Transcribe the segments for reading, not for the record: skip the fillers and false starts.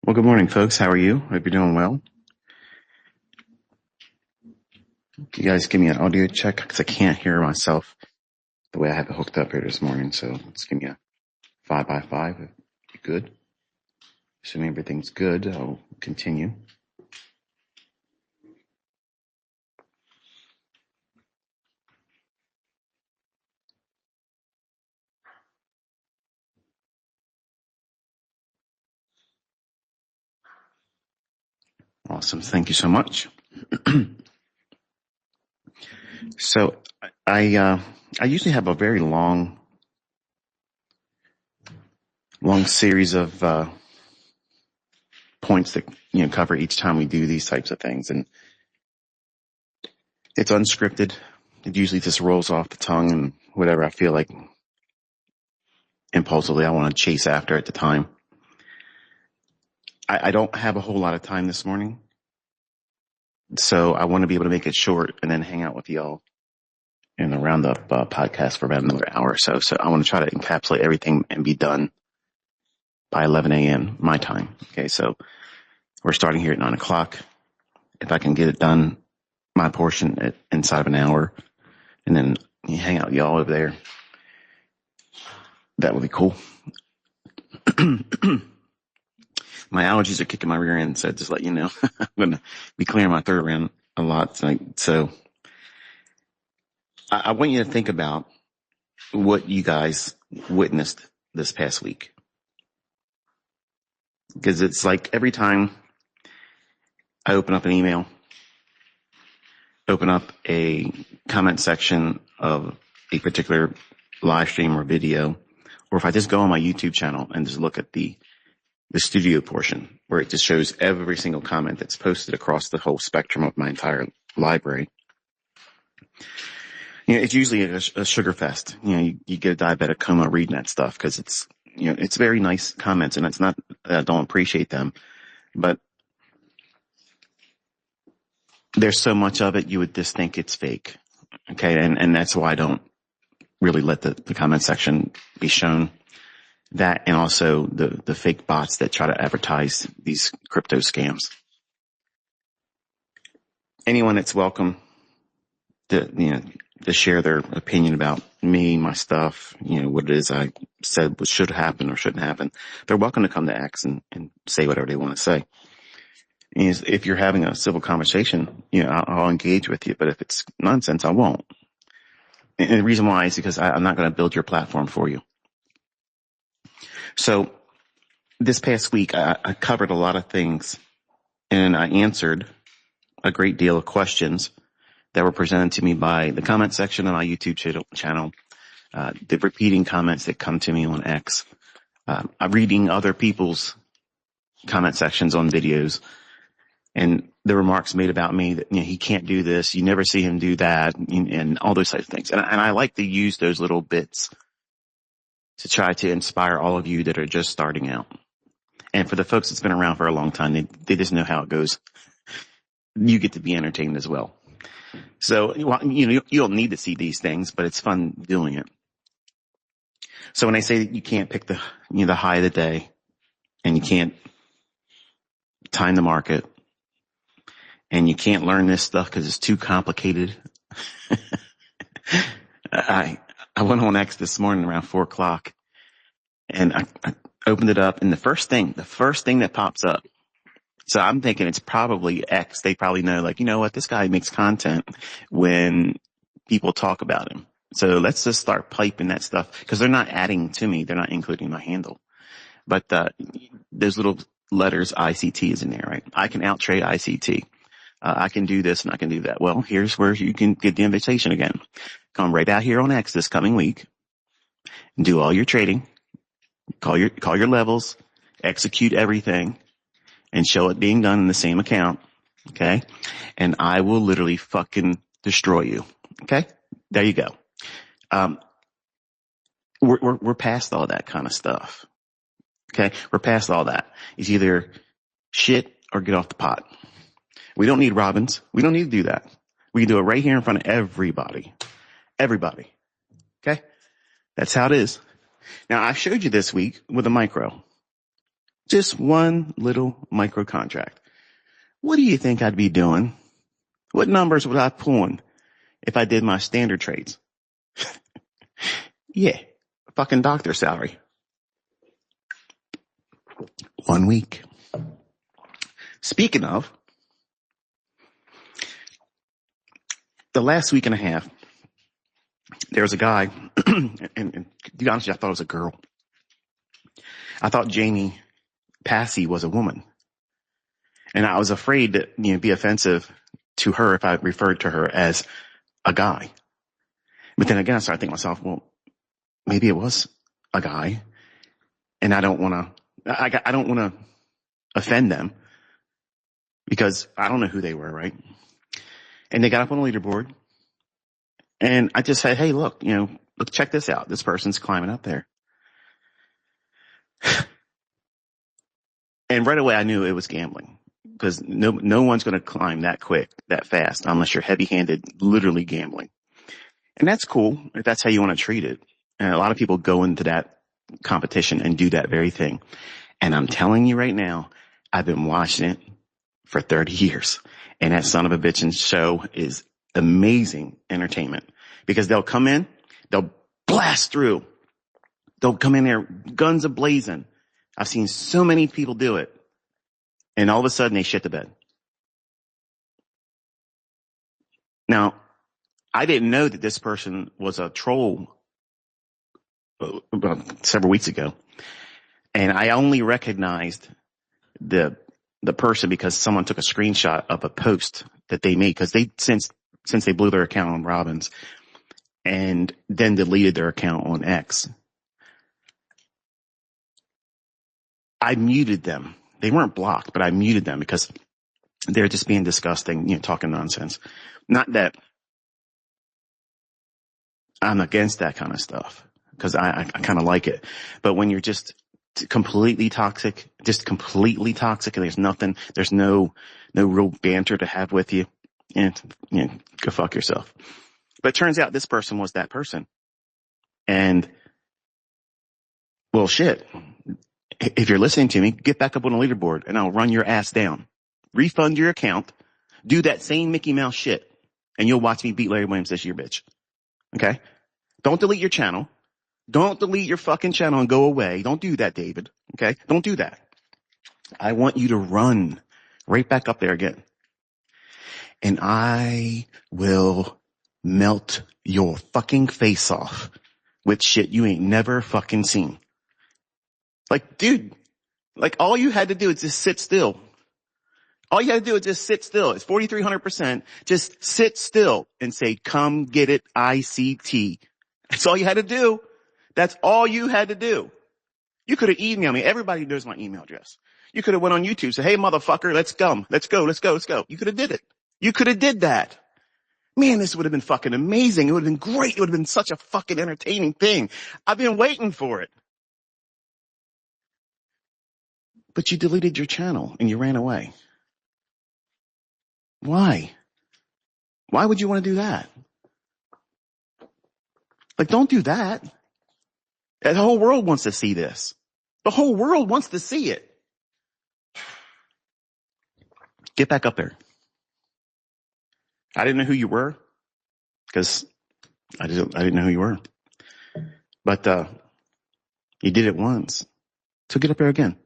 Well, good morning, folks. How are you? Hope you're doing well. Can you guys give me an audio check? Because I can't hear myself the way I have it hooked up here this morning. So let's give me a 5 by 5. You good? Assuming everything's good, I'll continue. Awesome. Thank you so much. So I usually have a very long series of points that cover each time we do these types of things, and it's unscripted. It usually just rolls off the tongue and whatever I feel like impulsively I want to chase after at the time. I don't have a whole lot of time this morning, so I want to be able to make it short and then hang out with y'all in the roundup podcast for about another hour or so. So I want to try to encapsulate everything and be done by 11 a.m. my time. Okay, so we're starting here at 9 o'clock. If I can get it done, my portion inside of an hour, and then you hang out with y'all over there, that would be cool. My allergies are kicking my rear end, so just let you know. I'm going to be clearing my throat around a lot tonight. So I want you to think about what you guys witnessed this past week. Because it's like every time I open up an email, open up a comment section of a particular live stream or video, or if I just go on my YouTube channel and just look at the studio portion where it just shows every single comment that's posted across the whole spectrum of my entire library. It's usually a sugar fest. You get a diabetic coma reading that stuff because it's very nice comments, and it's not that I don't appreciate them, but there's so much of it you would just think it's fake. Okay. And that's why I don't really let the comment section be shown. That, and also the fake bots that try to advertise these crypto scams. Anyone that's welcome to share their opinion about me, my stuff, what it is I said should happen or shouldn't happen, they're welcome to come to X and say whatever they want to say. And if you're having a civil conversation, I'll engage with you, but if it's nonsense, I won't. And the reason why is because I'm not going to build your platform for you. So this past week, I covered a lot of things, and I answered a great deal of questions that were presented to me by the comment section of my YouTube channel, the repeating comments that come to me on X, I'm reading other people's comment sections on videos, and the remarks made about me that he can't do this, you never see him do that, and all those types of things. And I like to use those little bits to try to inspire all of you that are just starting out. And for the folks that's been around for a long time, they just know how it goes. You get to be entertained as well. So, you don't need to see these things, but it's fun doing it. So when I say that you can't pick the high of the day, and you can't time the market, and you can't learn this stuff because it's too complicated. I went on X this morning around 4 o'clock, and I opened it up, and the first thing that pops up. So I'm thinking it's probably X. They probably know, what, this guy makes content when people talk about him. So let's just start piping that stuff, because they're not adding to me. They're not including my handle. But those little letters, ICT, is in there, right? I can out trade ICT. I can do this and I can do that. Well, here's where you can get the invitation again. Come right out here on X this coming week and do all your trading. Call your levels, execute everything, and show it being done in the same account. Okay. And I will literally fucking destroy you. Okay. There you go. We're past all that kind of stuff. Okay. We're past all that. It's either shit or get off the pot. We don't need Robins. We don't need to do that. We can do it right here in front of everybody. Everybody. Okay. That's how it is. Now, I showed you this week with a micro. Just one little micro contract. What do you think I'd be doing? What numbers would I pulling if I did my standard trades? Yeah, fucking doctor salary. 1 week. Speaking of, the last week and a half, there was a guy, and to be honest with you, I thought it was a girl. I thought Jamie Passy was a woman. And I was afraid to be offensive to her if I referred to her as a guy. But then again, I started thinking to myself, well, maybe it was a guy, and I don't want to offend them because I don't know who they were, right? And they got up on the leaderboard, and I just said, hey, look, look, check this out. This person's climbing up there. And right away, I knew it was gambling because no one's going to climb that quick, that fast, unless you're heavy-handed, literally gambling. And that's cool if that's how you want to treat it. And a lot of people go into that competition and do that very thing. And I'm telling you right now, I've been watching it for 30 years. And that son of a bitchin' show is amazing entertainment because they'll come in, they'll blast through. They'll come in there, guns a-blazing. I've seen so many people do it. And all of a sudden they shit the bed. Now, I didn't know that this person was a troll about several weeks ago. And I only recognized the person because someone took a screenshot of a post that they made because they since they blew their account on Robbins and then deleted their account on X. I muted them. They weren't blocked, but I muted them because they're just being disgusting, talking nonsense. Not that I'm against that kind of stuff because I kind of like it. But when you're just completely toxic, and there's no real banter to have with you, and go fuck yourself. But it turns out this person was that person. And well, shit. If you're listening to me, get back up on the leaderboard and I'll run your ass down. Refund your account. Do that same Mickey Mouse shit. And you'll watch me beat Larry Williams this year, bitch. Okay? Don't delete your channel. Don't delete your fucking channel and go away. Don't do that, David. Okay? Don't do that. I want you to run right back up there again. And I will melt your fucking face off with shit you ain't never fucking seen. Like, dude, all you had to do is just sit still. All you had to do is just sit still. It's 4,300%. Just sit still and say, come get it, ICT. That's all you had to do. That's all you had to do. You could have emailed me. Everybody knows my email address. You could have went on YouTube, said, hey, motherfucker, let's go. You could have did it. You could have did that. Man, this would have been fucking amazing. It would have been great. It would have been such a fucking entertaining thing. I've been waiting for it. But you deleted your channel and you ran away. Why? Why would you want to do that? Don't do that. The whole world wants to see this. The whole world wants to see it. Get back up there. I didn't know who you were because I didn't know who you were. But you did it once. So get up there again.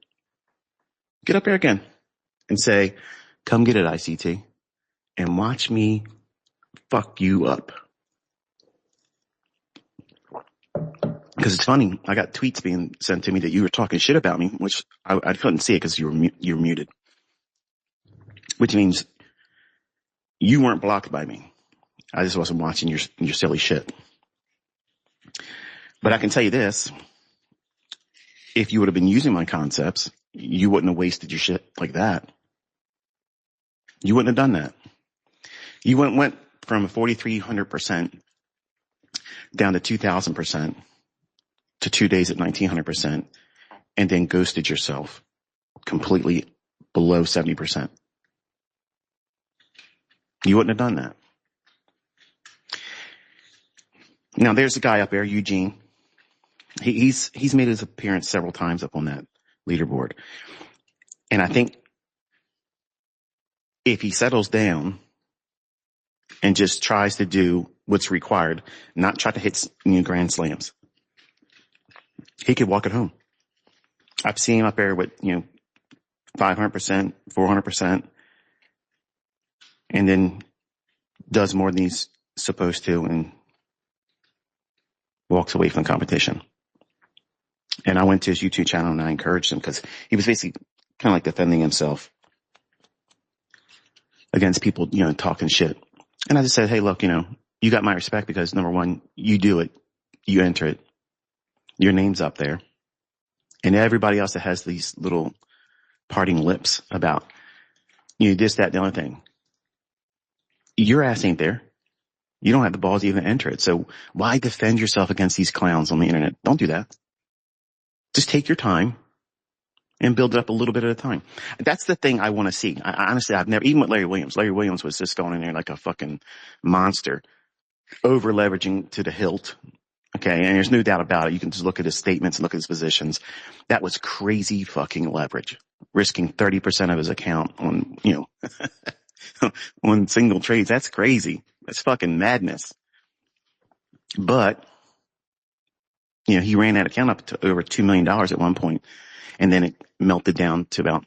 Get up there again and say, come get it, ICT, and watch me fuck you up. Because it's funny, I got tweets being sent to me that you were talking shit about me, which I couldn't see it because you were muted. Which means you weren't blocked by me. I just wasn't watching your silly shit. But I can tell you this. If you would have been using my concepts, you wouldn't have wasted your shit like that. You wouldn't have done that. You went from 4,300% down to 2,000% to 2 days at 1,900% and then ghosted yourself completely below 70%. You wouldn't have done that. Now there's a guy up there, Eugene. He's made his appearance several times up on that leaderboard. And I think if he settles down and just tries to do what's required, not try to hit grand slams, he could walk it home. I've seen him up there with 500%, 400%, and then does more than he's supposed to and walks away from the competition. And I went to his YouTube channel and I encouraged him because he was basically kind of like defending himself against people, talking shit. And I just said, hey, look, you got my respect because number one, you do it, you enter it, your name's up there. And everybody else that has these little parting lips about, this, that, the other thing, your ass ain't there. You don't have the balls to even enter it. So why defend yourself against these clowns on the internet? Don't do that. Just take your time and build it up a little bit at a time. That's the thing I want to see. Honestly, I've never, even with Larry Williams was just going in there like a fucking monster, over leveraging to the hilt. Okay. And there's no doubt about it. You can just look at his statements and look at his positions. That was crazy fucking leverage, risking 30% of his account on, on single trades. That's crazy. That's fucking madness. But, he ran that account up to over $2 million at one point, and then it melted down to about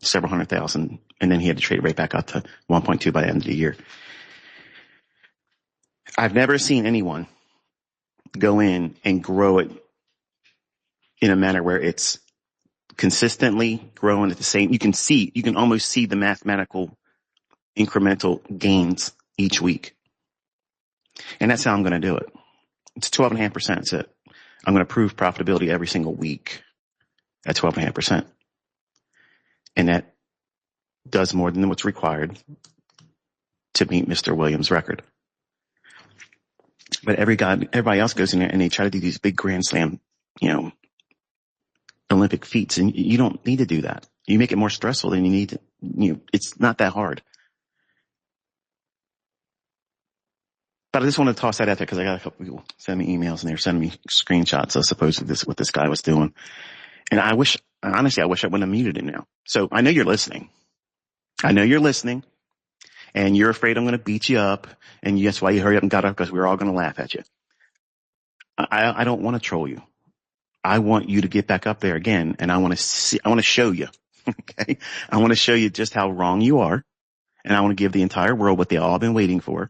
several $100,000, and then he had to trade right back up to 1.2 by the end of the year. I've never seen anyone go in and grow it in a manner where it's consistently growing at the same. You can almost see the mathematical incremental gains each week. And that's how I'm going to do it. It's 12.5%. That's it. I'm going to prove profitability every single week at 12.5%. And that does more than what's required to meet Mr. Williams' record. But everybody else goes in there and they try to do these big Grand Slam, Olympic feats. And you don't need to do that. You make it more stressful than you need to, it's not that hard. But I just want to toss that out there because I got a couple people send me emails and they were sending me screenshots of supposedly what this guy was doing. And honestly, I wish I wouldn't have muted him now. So I know you're listening. And you're afraid I'm going to beat you up. And that's why you hurry up and got up because we're all going to laugh at you. I don't want to troll you. I want you to get back up there again. And I want to show you. Okay. I want to show you just how wrong you are. And I want to give the entire world what they all been waiting for.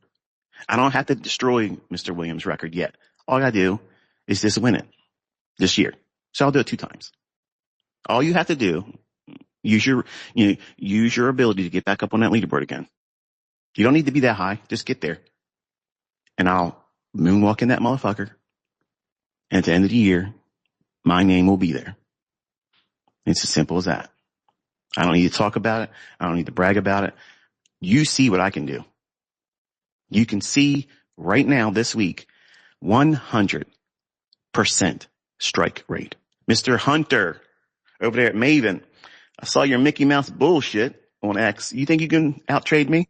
I don't have to destroy Mr. Williams' record yet. All I gotta do is just win it this year. So I'll do it 2 times. All you have to do, use your ability to get back up on that leaderboard again. You don't need to be that high. Just get there. And I'll moonwalk in that motherfucker. And at the end of the year, my name will be there. It's as simple as that. I don't need to talk about it. I don't need to brag about it. You see what I can do. You can see right now this week, 100% strike rate. Mr. Hunter over there at Maven, I saw your Mickey Mouse bullshit on X. You think you can outtrade me?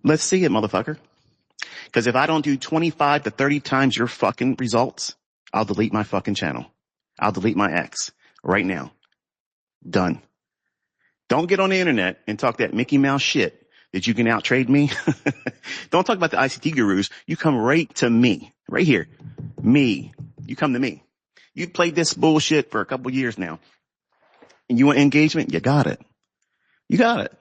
Let's see it, motherfucker. Because if I don't do 25 to 30 times your fucking results, I'll delete my fucking channel. I'll delete my X right now. Done. Don't get on the internet and talk that Mickey Mouse shit that you can outtrade me. Don't talk about the ICT gurus. You come right to me, right here. Me. You come to me. You've played this bullshit for a couple years now. And you want engagement? You got it. You got it.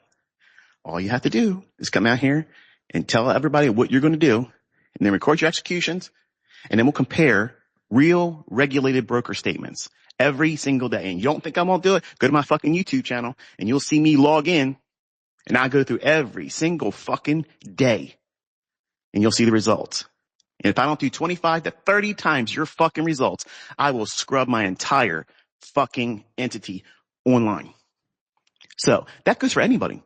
All you have to do is come out here and tell everybody what you're going to do, and then record your executions, and then we'll compare real regulated broker statements every single day. And you don't think I won't do it? Go to my fucking YouTube channel, and you'll see me log in. And I go through every single fucking day and you'll see the results. And if I don't do 25 to 30 times your fucking results, I will scrub my entire fucking entity online. So that goes for anybody,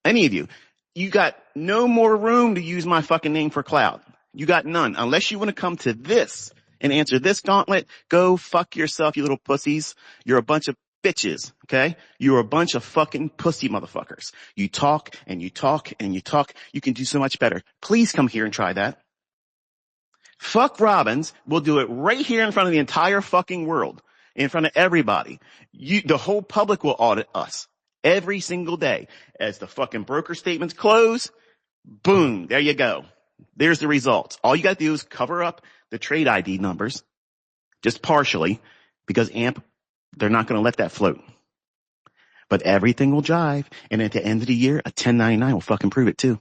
any of you. You got no more room to use my fucking name for clout. You got none. Unless you want to come to this and answer this gauntlet, go fuck yourself, you little pussies. You're a bunch of bitches, okay? You're a bunch of fucking pussy motherfuckers. You talk and you talk and you talk. You can do so much better. Please come here and try that. Fuck Robbins. We'll do it right here in front of the entire fucking world. in front of everybody. The whole public will audit us every single day. As the fucking broker statements close, boom, there you go. There's the results. All you got to do is cover up the trade ID numbers, just partially, because AMP, they're not going to let that float. But everything will jive, and at the end of the year, a 1099 will fucking prove it too.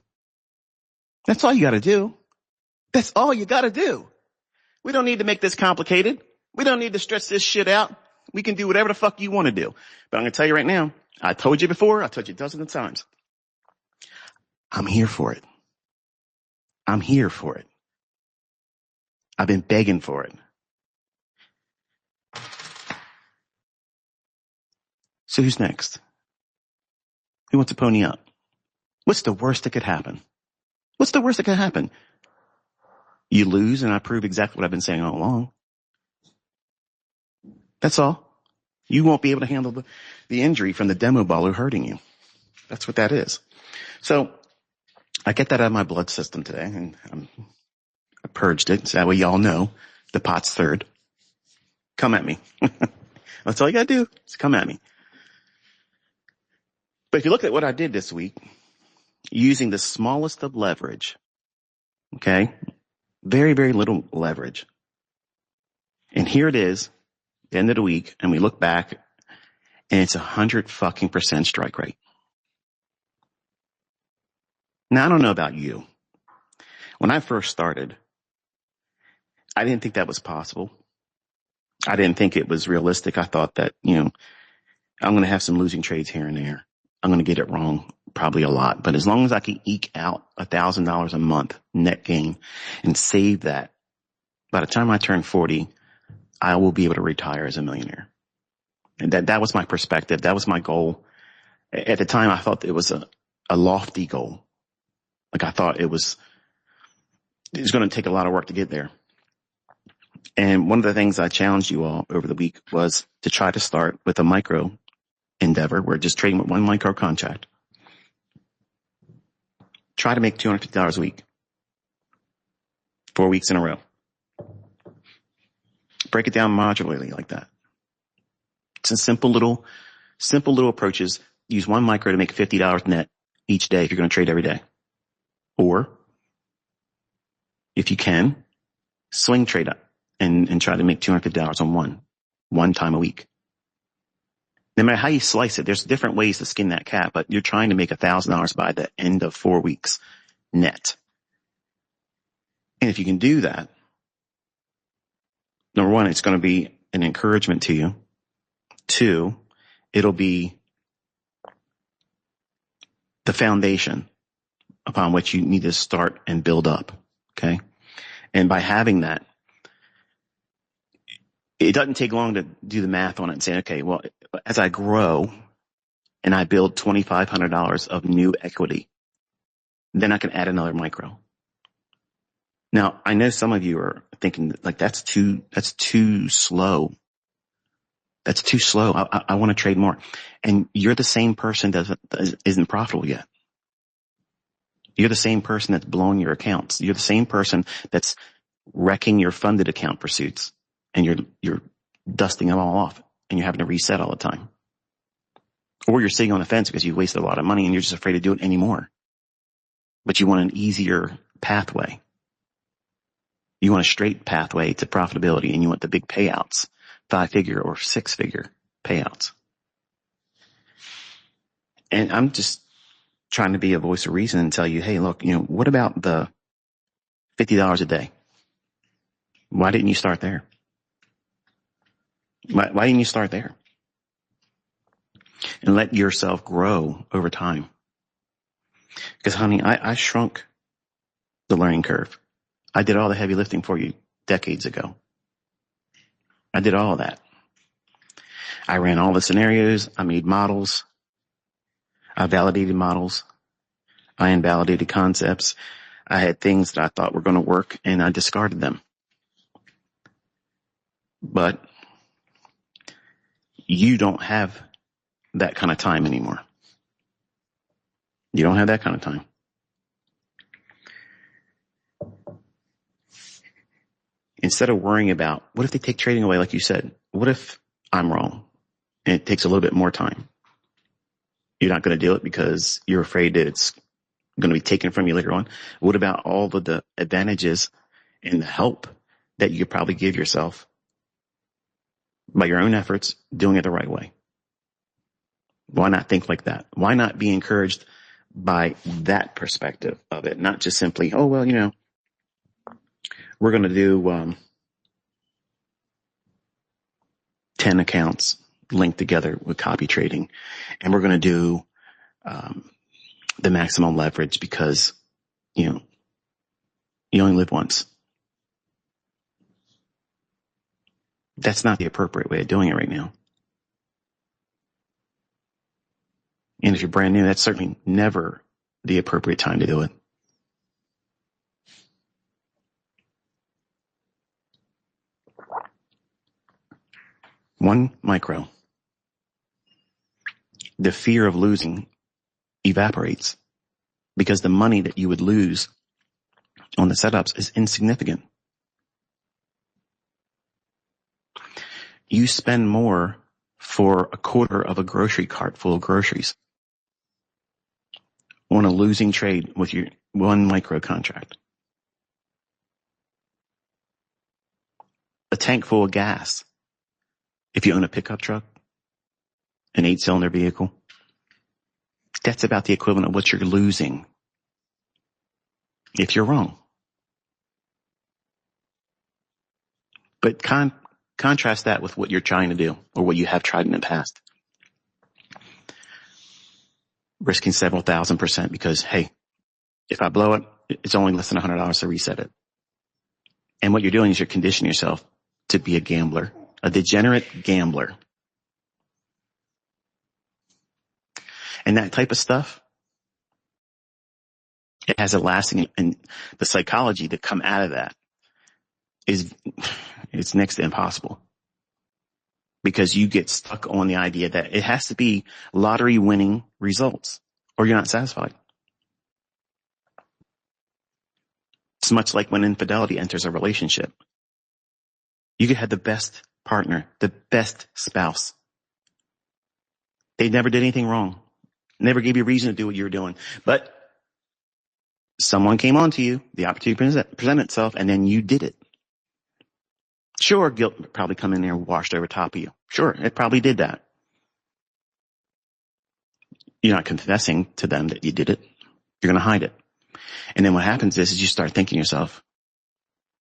That's all you got to do. That's all you got to do. We don't need to make this complicated. We don't need to stretch this shit out. We can do whatever the fuck you want to do. But I'm going to tell you right now, I told you before, I told you dozens of times. I'm here for it. I'm here for it. I've been begging for it. So who's next? Who wants to pony up? What's the worst that could happen? What's the worst that could happen? You lose and I prove exactly what I've been saying all along. That's all. You won't be able to handle the injury from the demo baller hurting you. That's what that is. So I get that out of my blood system today, and I purged it. So that way y'all know the pot's third. Come at me. That's all you got to do is come at me. But if you look at what I did this week, using the smallest of leverage, okay, very, very little leverage. And here it is, the end of the week, and we look back, and it's 100% strike rate. Now, I don't know about you. When I first started, I didn't think that was possible. I didn't think it was realistic. I thought that, I'm going to have some losing trades here and there. I'm going to get it wrong, probably a lot. But as long as I can eke out $1,000 a month net gain and save that, by the time I turn 40, I will be able to retire as a millionaire. And that was my perspective. That was my goal. At the time, I thought it was a lofty goal. Like I thought it was going to take a lot of work to get there. And one of the things I challenged you all over the week was to try to start with a micro endeavor. We're just trading with one micro contract. Try to make $250 a week, 4 weeks in a row. Break it down modularly like that. It's a simple little approaches. Use one micro to make $50 net each day if you're going to trade every day. Or if you can, swing trade up and try to make $250 on one time a week. No matter how you slice it, there's different ways to skin that cat, but you're trying to make $1,000 by the end of 4 weeks net. And if you can do that, number one, it's going to be an encouragement to you. 2, it'll be the foundation upon which you need to start and build up. Okay. And by having that, it doesn't take long to do the math on it and say, okay, well, as I grow and I build $2,500 of new equity, then I can add another micro. Now, I know some of you are thinking like, that's too slow. That's too slow. I want to trade more. And you're the same person that isn't profitable yet. You're the same person that's blowing your accounts. You're the same person that's wrecking your funded account pursuits, and you're dusting them all off, and you're having to reset all the time. Or you're sitting on the fence because you wasted a lot of money and you're just afraid to do it anymore. But you want an easier pathway. You want a straight pathway to profitability, and you want the big payouts, 5-figure or 6-figure payouts. And I'm just trying to be a voice of reason and tell you, hey, look, what about the $50 a day? Why didn't you start there? Why didn't you start there? And let yourself grow over time. Because, honey, I shrunk the learning curve. I did all the heavy lifting for you decades ago. I did all of that. I ran all the scenarios. I made models. I validated models. I invalidated concepts. I had things that I thought were going to work, and I discarded them. But you don't have that kind of time anymore. You don't have that kind of time. Instead of worrying about, what if they take trading away, like you said? What if I'm wrong. And it takes a little bit more time. You're not going to do it because you're afraid that it's going to be taken from you later on. What about all of the advantages and the help that you could probably give yourself by your own efforts, doing it the right way? Why not think like that? Why not be encouraged by that perspective of it? Not just simply, oh, well, we're going to do 10 accounts linked together with copy trading, and we're going to do the maximum leverage because, you only live once. That's not the appropriate way of doing it right now. And if you're brand new, that's certainly never the appropriate time to do it. One micro. The fear of losing evaporates because the money that you would lose on the setups is insignificant. You spend more for a quarter of a grocery cart full of groceries on a losing trade with your one micro contract. A tank full of gas, if you own a pickup truck, an 8-cylinder vehicle, that's about the equivalent of what you're losing if you're wrong. But contrast that with what you're trying to do or what you have tried in the past. Risking several thousand% because, hey, if I blow it, it's only less than $100 to reset it. And what you're doing is you're conditioning yourself to be a gambler, a degenerate gambler. And that type of stuff, it has a lasting, and the psychology that come out of that it's next to impossible. Because you get stuck on the idea that it has to be lottery winning results or you're not satisfied. It's much like when infidelity enters a relationship. You could have the best partner, the best spouse. They never did anything wrong. Never gave you a reason to do what you were doing. But someone came on to you, the opportunity presented itself, and then you did it. Sure, guilt would probably come in there and washed over top of you. Sure, it probably did that. You're not confessing to them that you did it. You're going to hide it. And then what happens is you start thinking to yourself,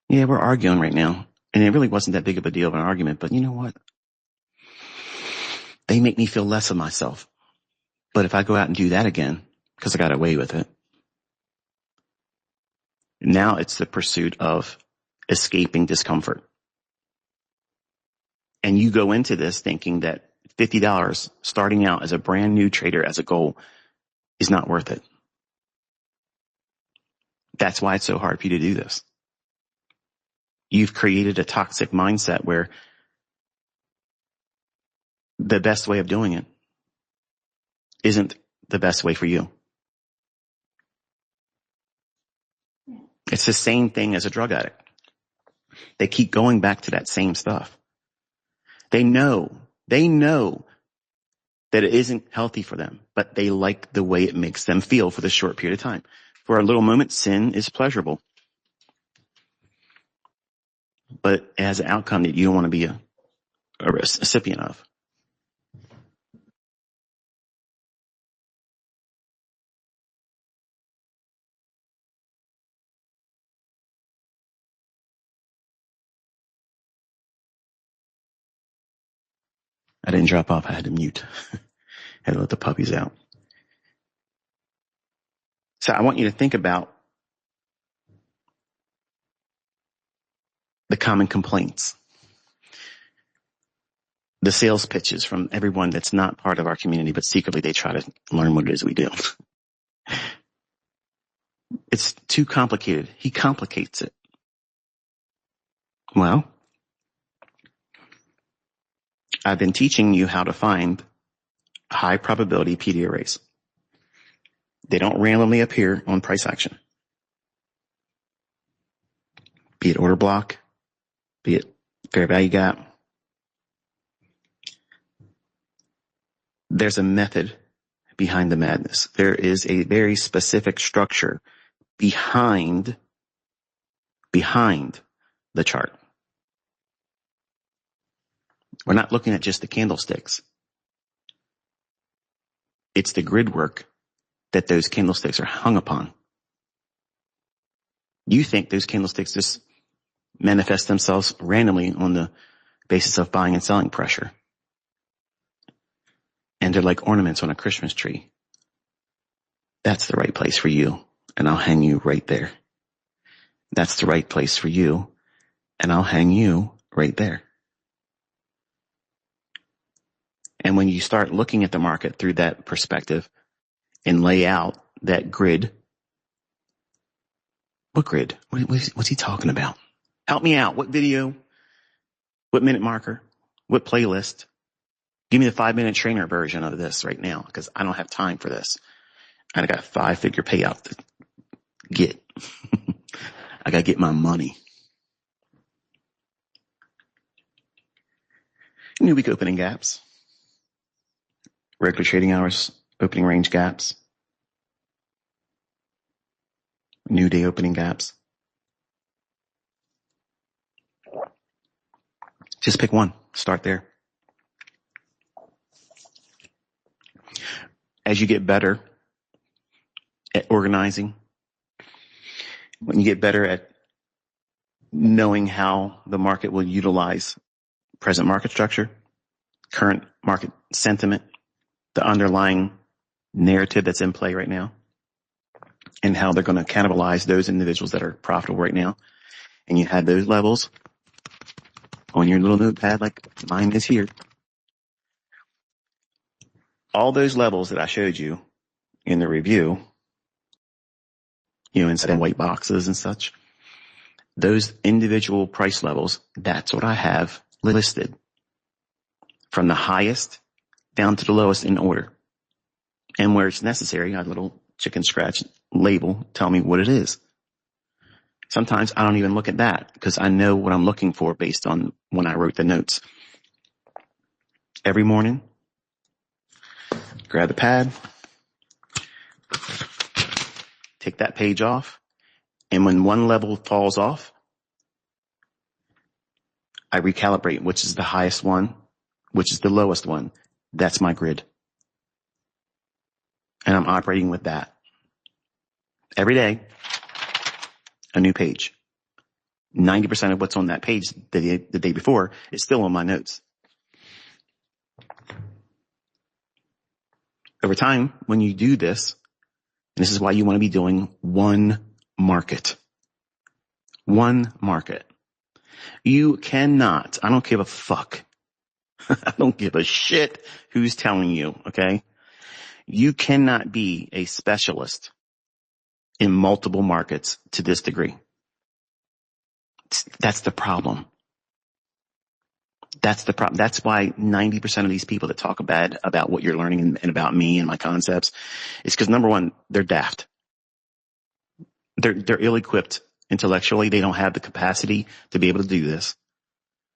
yeah, we're arguing right now. And it really wasn't that big of a deal of an argument, but you know what? They make me feel less of myself. But if I go out and do that again, because I got away with it, now it's the pursuit of escaping discomfort. And you go into this thinking that $50 starting out as a brand new trader as a goal is not worth it. That's why it's so hard for you to do this. You've created a toxic mindset where the best way of doing it isn't the best way for you. It's the same thing as a drug addict. They keep going back to that same stuff. They know that it isn't healthy for them, but they like the way it makes them feel for the short period of time. For a little moment, sin is pleasurable, but it has an outcome that you don't want to be a recipient of. I didn't drop off. I had to mute. Had to let the puppies out. So I want you to think about the common complaints, the sales pitches from everyone that's not part of our community, but secretly they try to learn what it is we do. It's too complicated. He complicates it. Well, I've been teaching you how to find high probability PD arrays. They don't randomly appear on price action. Be it order block, be it fair value gap, there's a method behind the madness. There is a very specific structure behind the chart. We're not looking at just the candlesticks. It's the grid work that those candlesticks are hung upon. You think those candlesticks just manifest themselves randomly on the basis of buying and selling pressure. And they're like ornaments on a Christmas tree. That's the right place for you, and I'll hang you right there. That's the right place for you, and I'll hang you right there. And when you start looking at the market through that perspective and lay out that grid, what grid? What's he talking about? Help me out. What video? What minute marker? What playlist? Give me the 5-minute trainer version of this right now, because I don't have time for this. I got a 5-figure payout to get. I got to get my money. New week opening gaps. Regular trading hours, opening range gaps. New day opening gaps. Just pick one. Start there. As you get better at organizing, when you get better at knowing how the market will utilize present market structure, current market sentiment, the underlying narrative that's in play right now, and how they're going to cannibalize those individuals that are profitable right now, and you have those levels on your little notepad like mine is here. All those levels that I showed you in the review, instead of white boxes and such, those individual price levels, that's what I have listed from the highest down to the lowest in order. And where it's necessary, a little chicken scratch label, tell me what it is. Sometimes I don't even look at that because I know what I'm looking for based on when I wrote the notes. Every morning, grab the pad, take that page off, and when one level falls off, I recalibrate which is the highest one, which is the lowest one. That's my grid. And I'm operating with that. Every day, a new page. 90% of what's on that page the day before is still on my notes. Over time, when you do this, and this is why you want to be doing one market. One market. You cannot, I don't give a fuck. I don't give a shit who's telling you, okay? You cannot be a specialist in multiple markets to this degree. That's the problem. That's the problem. That's why 90% of these people that talk bad about what you're learning and about me and my concepts is because, number one, they're daft. They're ill-equipped intellectually. They don't have the capacity to be able to do this.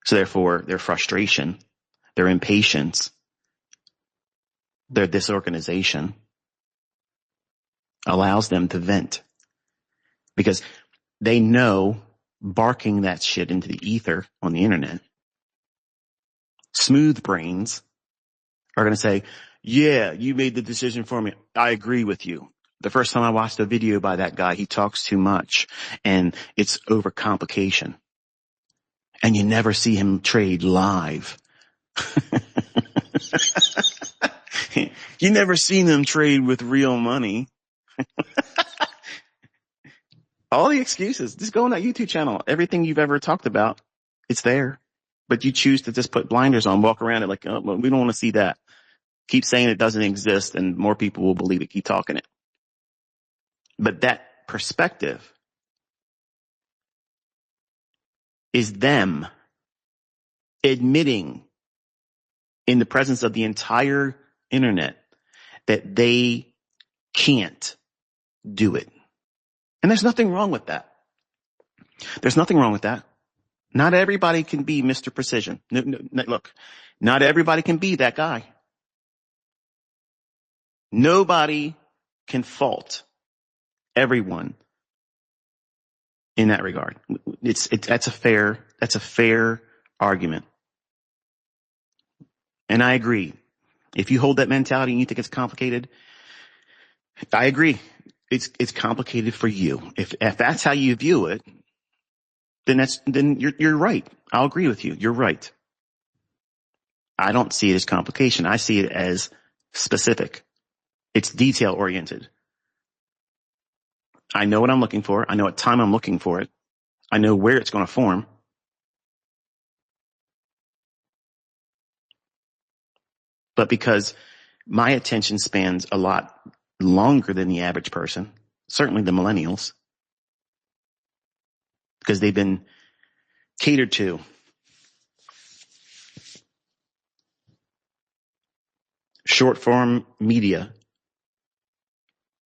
So therefore, their frustration, their impatience, their disorganization allows them to vent because they know barking that shit into the ether on the internet, smooth brains are going to say, yeah, you made the decision for me. I agree with you. The first time I watched a video by that guy, he talks too much and it's overcomplication. And you never see him trade live. You never seen them trade with real money. All the excuses. Just go on that YouTube channel. Everything you've ever talked about, it's there. But you choose to just put blinders on, walk around it like, oh, well, we don't want to see that. Keep saying it doesn't exist and more people will believe it. Keep talking it. But that perspective is them admitting in the presence of the entire internet that they can't do it. And there's nothing wrong with that. There's nothing wrong with that. Not everybody can be Mr. Precision. No, look, not everybody can be that guy. Nobody can fault everyone in that regard. That's a fair argument. And I agree. If you hold that mentality and you think it's complicated, I agree. It's complicated for you. If that's how you view it, then you're right. I'll agree with you. You're right. I don't see it as complication. I see it as specific. It's detail oriented. I know what I'm looking for. I know what time I'm looking for it. I know where it's going to form. But because my attention spans a lot longer than the average person, certainly the millennials, because they've been catered to. Short form media,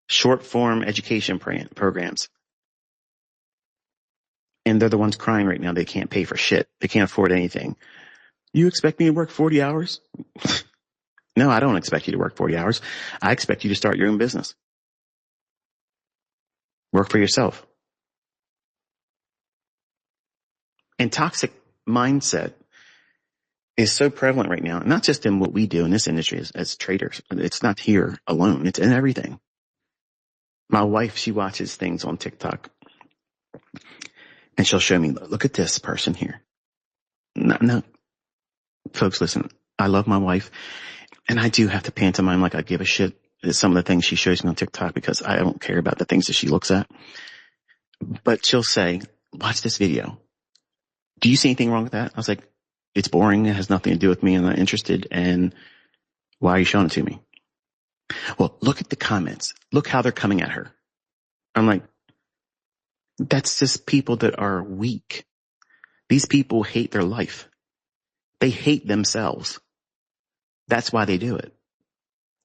short form education programs. And they're the ones crying right now. They can't pay for shit. They can't afford anything. You expect me to work 40 hours? No, I don't expect you to work 40 hours. I expect you to start your own business. Work for yourself. And toxic mindset is so prevalent right now, not just in what we do in this industry as traders. It's not here alone. It's in everything. My wife, she watches things on TikTok and she'll show me, look at this person here. No, folks, listen, I love my wife and I do have to pantomime like I give a shit at some of the things she shows me on TikTok because I don't care about the things that she looks at. But she'll say, watch this video. Do you see anything wrong with that? I was like, it's boring. It has nothing to do with me. I'm not interested. And why are you showing it to me? Well, look at the comments. Look how they're coming at her. I'm like, that's just people that are weak. These people hate their life. They hate themselves. That's why they do it.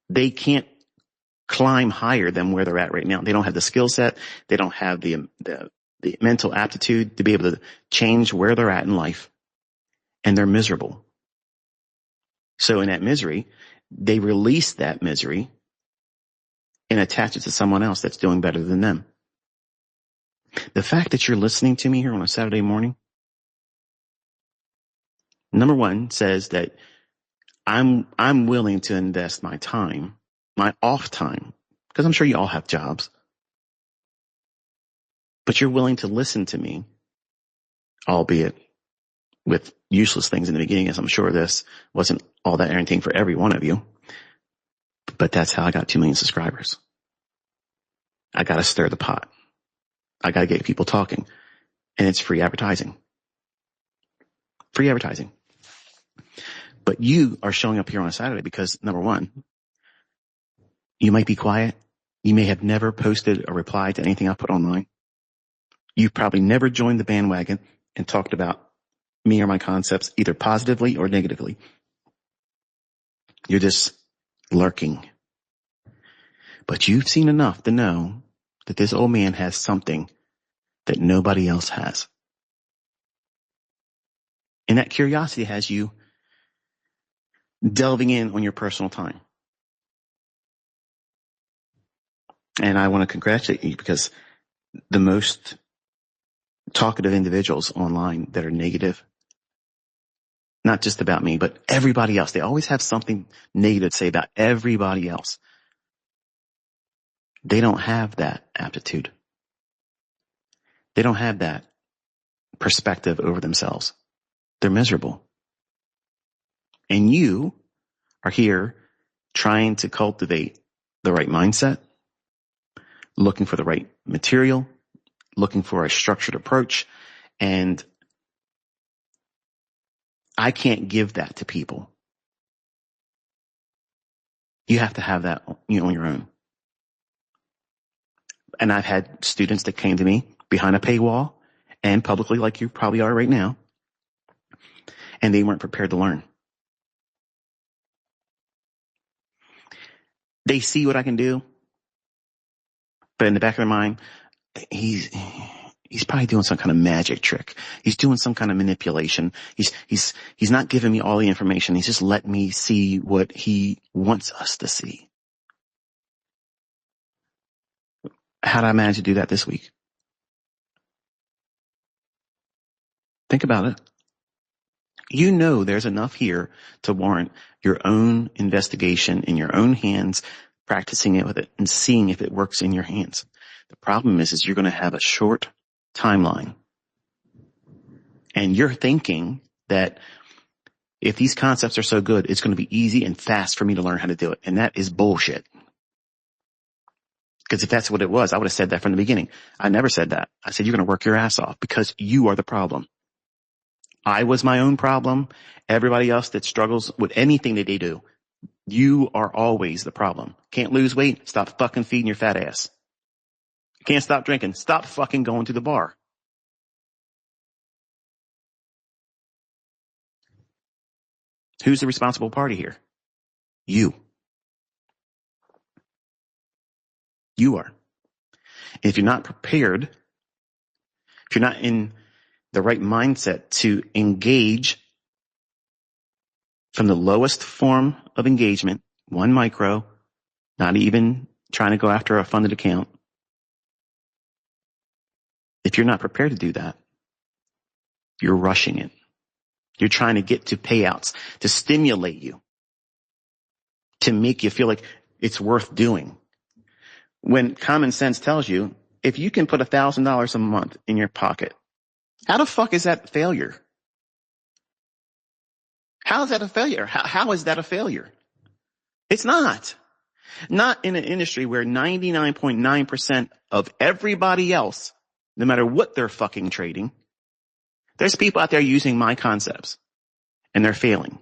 They can't climb higher than where they're at right now. They don't have the skill set. They don't have the mental aptitude to be able to change where they're at in life. And they're miserable. So in that misery, they release that misery and attach it to someone else that's doing better than them. The fact that you're listening to me here on a Saturday morning, number one, says that I'm willing to invest my time, my off time, because I'm sure you all have jobs, but you're willing to listen to me, albeit with useless things in the beginning, as I'm sure this wasn't all that entertaining for every one of you. But that's how I got 2 million subscribers. I got to stir the pot. I got to get people talking. And it's free advertising. Free advertising. But you are showing up here on a Saturday because, number one, you might be quiet. You may have never posted or replied to anything I put online. You've probably never joined the bandwagon and talked about me or my concepts either positively or negatively. You're just lurking. But you've seen enough to know that this old man has something that nobody else has. And that curiosity has you delving in on your personal time. And I want to congratulate you because the most talkative individuals online that are negative, not just about me, but everybody else, they always have something negative to say about everybody else. They don't have that aptitude. They don't have that perspective over themselves. They're miserable. And you are here trying to cultivate the right mindset, looking for the right material, looking for a structured approach. And I can't give that to people. You have to have that on your own. And I've had students that came to me behind a paywall and publicly, like you probably are right now, and they weren't prepared to learn. They see what I can do, but in the back of their mind, he's probably doing some kind of magic trick. He's doing some kind of manipulation. He's not giving me all the information. He's just letting me see what he wants us to see. How did I manage to do that this week? Think about it. You know there's enough here to warrant your own investigation in your own hands, practicing it with it and seeing if it works in your hands. The problem is you're going to have a short timeline. And you're thinking that if these concepts are so good, it's going to be easy and fast for me to learn how to do it. And that is bullshit. Because if that's what it was, I would have said that from the beginning. I never said that. I said, you're going to work your ass off because you are the problem. I was my own problem. Everybody else that struggles with anything that they do, you are always the problem. Can't lose weight? Stop fucking feeding your fat ass. Can't stop drinking? Stop fucking going to the bar. Who's the responsible party here? You. You are. If you're not prepared, if you're not in the right mindset to engage from the lowest form of engagement, 1 micro, not even trying to go after a funded account. If you're not prepared to do that, you're rushing it. You're trying to get to payouts to stimulate you, to make you feel like it's worth doing. When common sense tells you, if you can put $1,000 a month in your pocket, how the fuck is that failure? How is that a failure? How is that a failure? It's not. Not in an industry where 99.9% of everybody else, no matter what they're fucking trading, there's people out there using my concepts and they're failing.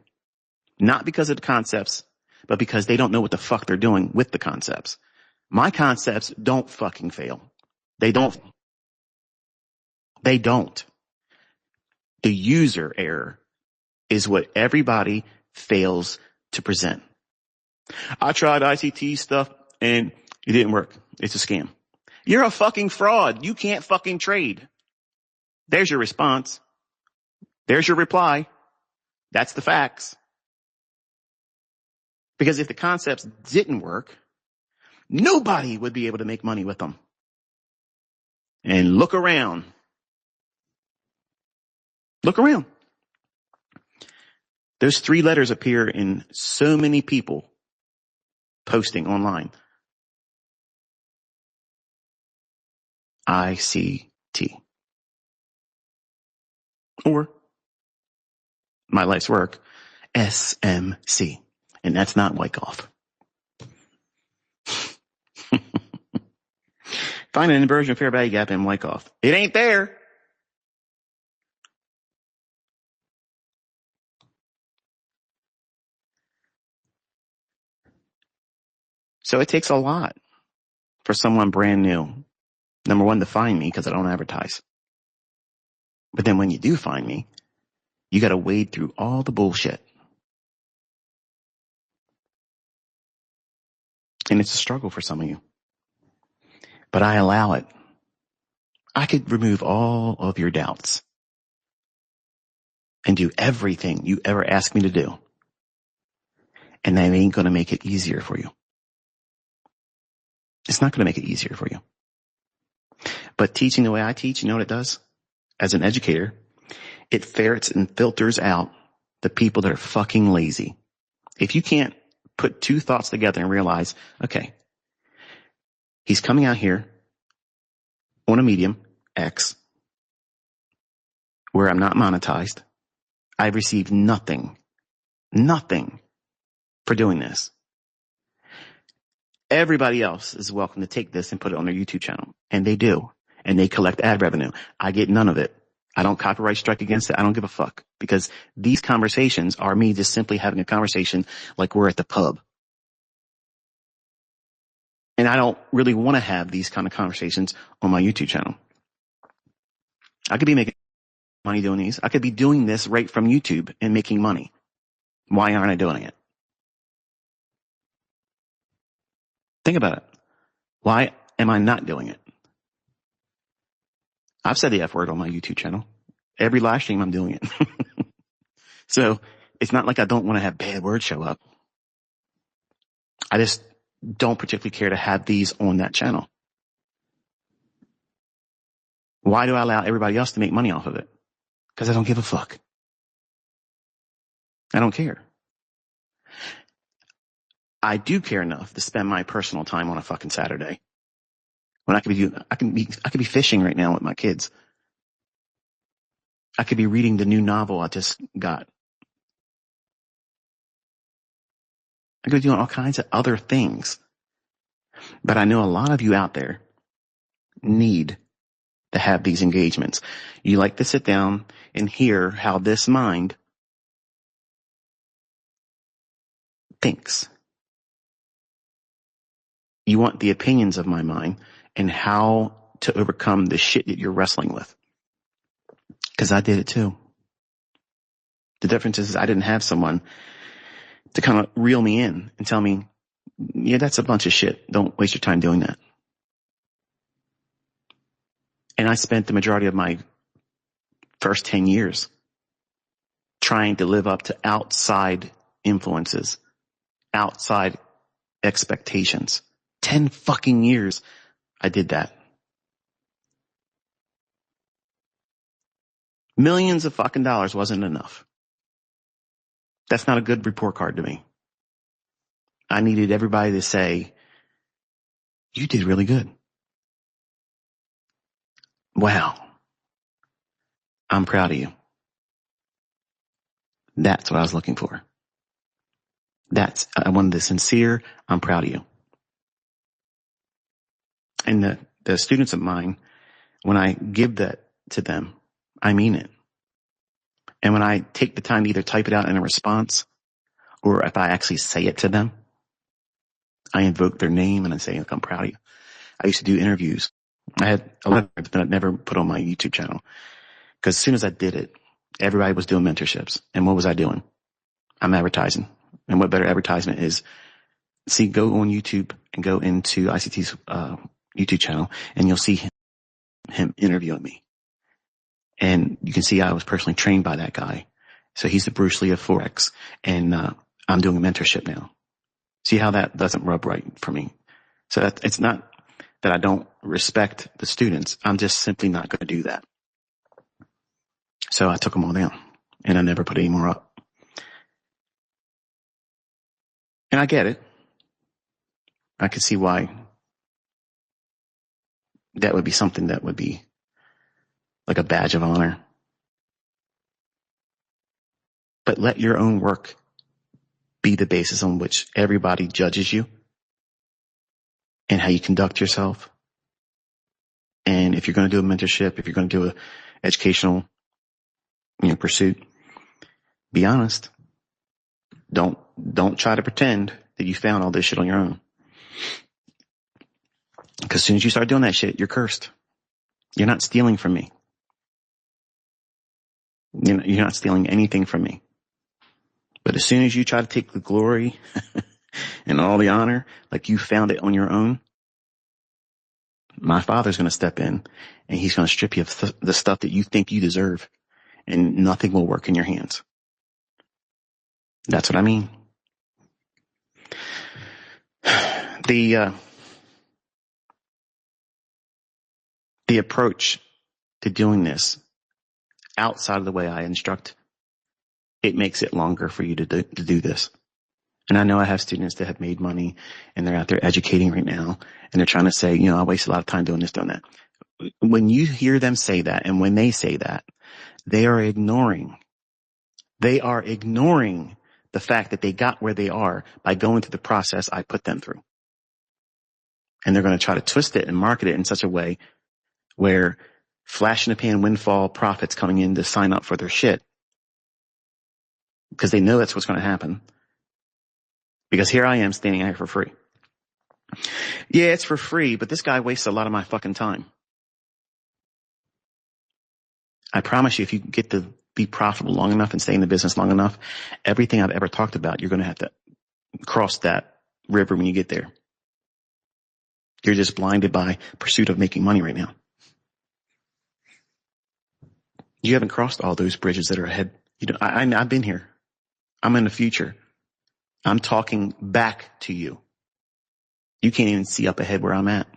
Not because of the concepts, but because they don't know what the fuck they're doing with the concepts. My concepts don't fucking fail. They don't. They don't. The user error is what everybody fails to present. I tried ICT stuff and it didn't work. It's a scam. You're a fucking fraud. You can't fucking trade. There's your response. There's your reply. That's the facts. Because if the concepts didn't work, nobody would be able to make money with them. And look around. Look around. Those 3 letters appear in so many people posting online. ICT. Or my life's work, SMC. And that's not Wyckoff. Find an inversion fair value gap in Wyckoff. It ain't there. So it takes a lot for someone brand new. Number 1, to find me because I don't advertise. But then when you do find me, you got to wade through all the bullshit. And it's a struggle for some of you. But I allow it. I could remove all of your doubts and do everything you ever ask me to do. And that ain't going to make it easier for you. It's not going to make it easier for you. But teaching the way I teach, you know what it does? As an educator, it ferrets and filters out the people that are fucking lazy. If you can't put 2 thoughts together and realize, okay, he's coming out here on a medium, X, where I'm not monetized. I've received nothing for doing this. Everybody else is welcome to take this and put it on their YouTube channel. And they do. And they collect ad revenue. I get none of it. I don't copyright strike against it. I don't give a fuck. Because these conversations are me just simply having a conversation like we're at the pub. And I don't really want to have these kind of conversations on my YouTube channel. I could be making money doing these. I could be doing this right from YouTube and making money. Why aren't I doing it? Think about it. Why am I not doing it? I've said the F word on my YouTube channel. Every live stream I'm doing it. So it's not like I don't want to have bad words show up. I just don't particularly care to have these on that channel. Why do I allow everybody else to make money off of it? Because I don't give a fuck. I don't care. I do care enough to spend my personal time on a fucking Saturday when I could be fishing right now with my kids. I could be reading the new novel I just got. I could be doing all kinds of other things. But I know a lot of you out there need to have these engagements. You like to sit down and hear how this mind thinks. You want the opinions of my mind and how to overcome the shit that you're wrestling with. Because I did it too. The difference is I didn't have someone to kind of reel me in and tell me, yeah, that's a bunch of shit. Don't waste your time doing that. And I spent the majority of my first 10 years trying to live up to outside influences, outside expectations. 10 fucking years I did that. Millions of fucking dollars wasn't enough. That's not a good report card to me. I needed everybody to say, you did really good. Wow. I'm proud of you. That's what I was looking for. I wanted the sincere, I'm proud of you. And the students of mine, when I give that to them, I mean it. And when I take the time to either type it out in a response, or if I actually say it to them, I invoke their name and I say, look, I'm proud of you. I used to do interviews. I had a lot of that I never put on my YouTube channel. Because as soon as I did it, everybody was doing mentorships. And what was I doing? I'm advertising. And what better advertisement is, go on YouTube and go into ICT's YouTube channel and you'll see him interviewing me. And you can see I was personally trained by that guy. So he's the Bruce Lee of Forex. And I'm doing a mentorship now. See how that doesn't rub right for me. So it's not that I don't respect the students. I'm just simply not going to do that. So I took them all down and I never put any more up. And I get it. I could see why that would be something that would be like a badge of honor. But let your own work be the basis on which everybody judges you and how you conduct yourself. And if you're going to do a mentorship, if you're going to do a educational pursuit, be honest. Don't try to pretend that you found all this shit on your own. Because as soon as you start doing that shit, you're cursed. You're not stealing from me. You're not stealing anything from me. But as soon as you try to take the glory and all the honor, like you found it on your own, my Father's going to step in and he's going to strip you of the stuff that you think you deserve, and nothing will work in your hands. That's what I mean. The approach to doing this outside of the way I instruct, it makes it longer for you to do this. And I know I have students that have made money and they're out there educating right now and they're trying to say, I waste a lot of time doing this, doing that. When you hear them say that, and when they say that, they are ignoring the fact that they got where they are by going through the process I put them through. And they're going to try to twist it and market it in such a way where flash in the pan windfall profits coming in to sign up for their shit, because they know that's what's going to happen. Because here I am standing out here for free. Yeah, it's for free, but this guy wastes a lot of my fucking time. I promise you, if you get to be profitable long enough and stay in the business long enough, everything I've ever talked about, you're going to have to cross that river when you get there. You're just blinded by pursuit of making money right now. You haven't crossed all those bridges that are ahead. I've been here. I'm in the future. I'm talking back to you. You can't even see up ahead where I'm at.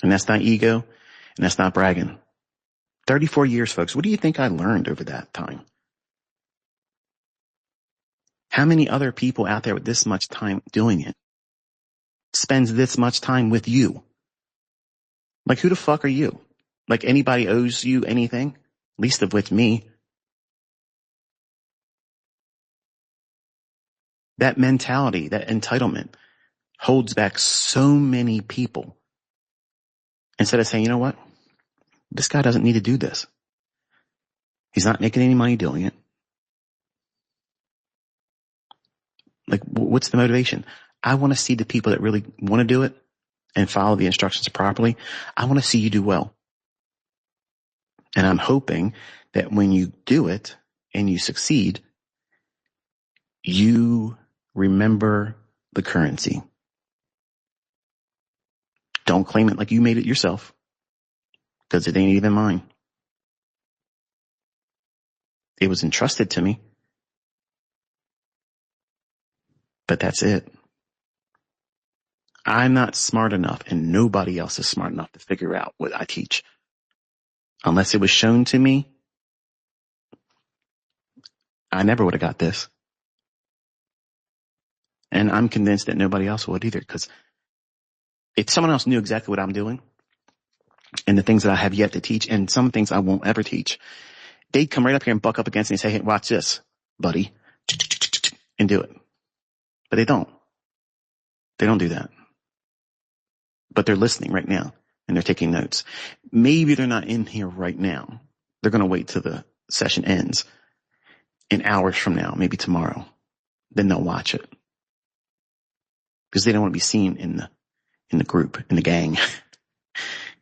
And that's not ego. And that's not bragging. 34 years, folks. What do you think I learned over that time? How many other people out there with this much time doing it spends this much time with you? Like, who the fuck are you? Like, anybody owes you anything? Least of which me. That mentality, that entitlement holds back so many people. Instead of saying, you know what? This guy doesn't need to do this. He's not making any money doing it. Like, what's the motivation? I want to see the people that really want to do it and follow the instructions properly. I want to see you do well. And I'm hoping that when you do it and you succeed, you remember the currency. Don't claim it like you made it yourself, because it ain't even mine. It was entrusted to me, but that's it. I'm not smart enough, and nobody else is smart enough to figure out what I teach. Unless it was shown to me, I never would have got this. And I'm convinced that nobody else would either, because if someone else knew exactly what I'm doing and the things that I have yet to teach and some things I won't ever teach, they'd come right up here and buck up against me and say, hey, watch this, buddy, and do it. But they don't. They don't do that. But they're listening right now and they're taking notes. Maybe they're not in here right now. They're going to wait till the session ends in hours from now, maybe tomorrow. Then they'll watch it because they don't want to be seen in the group, in the gang.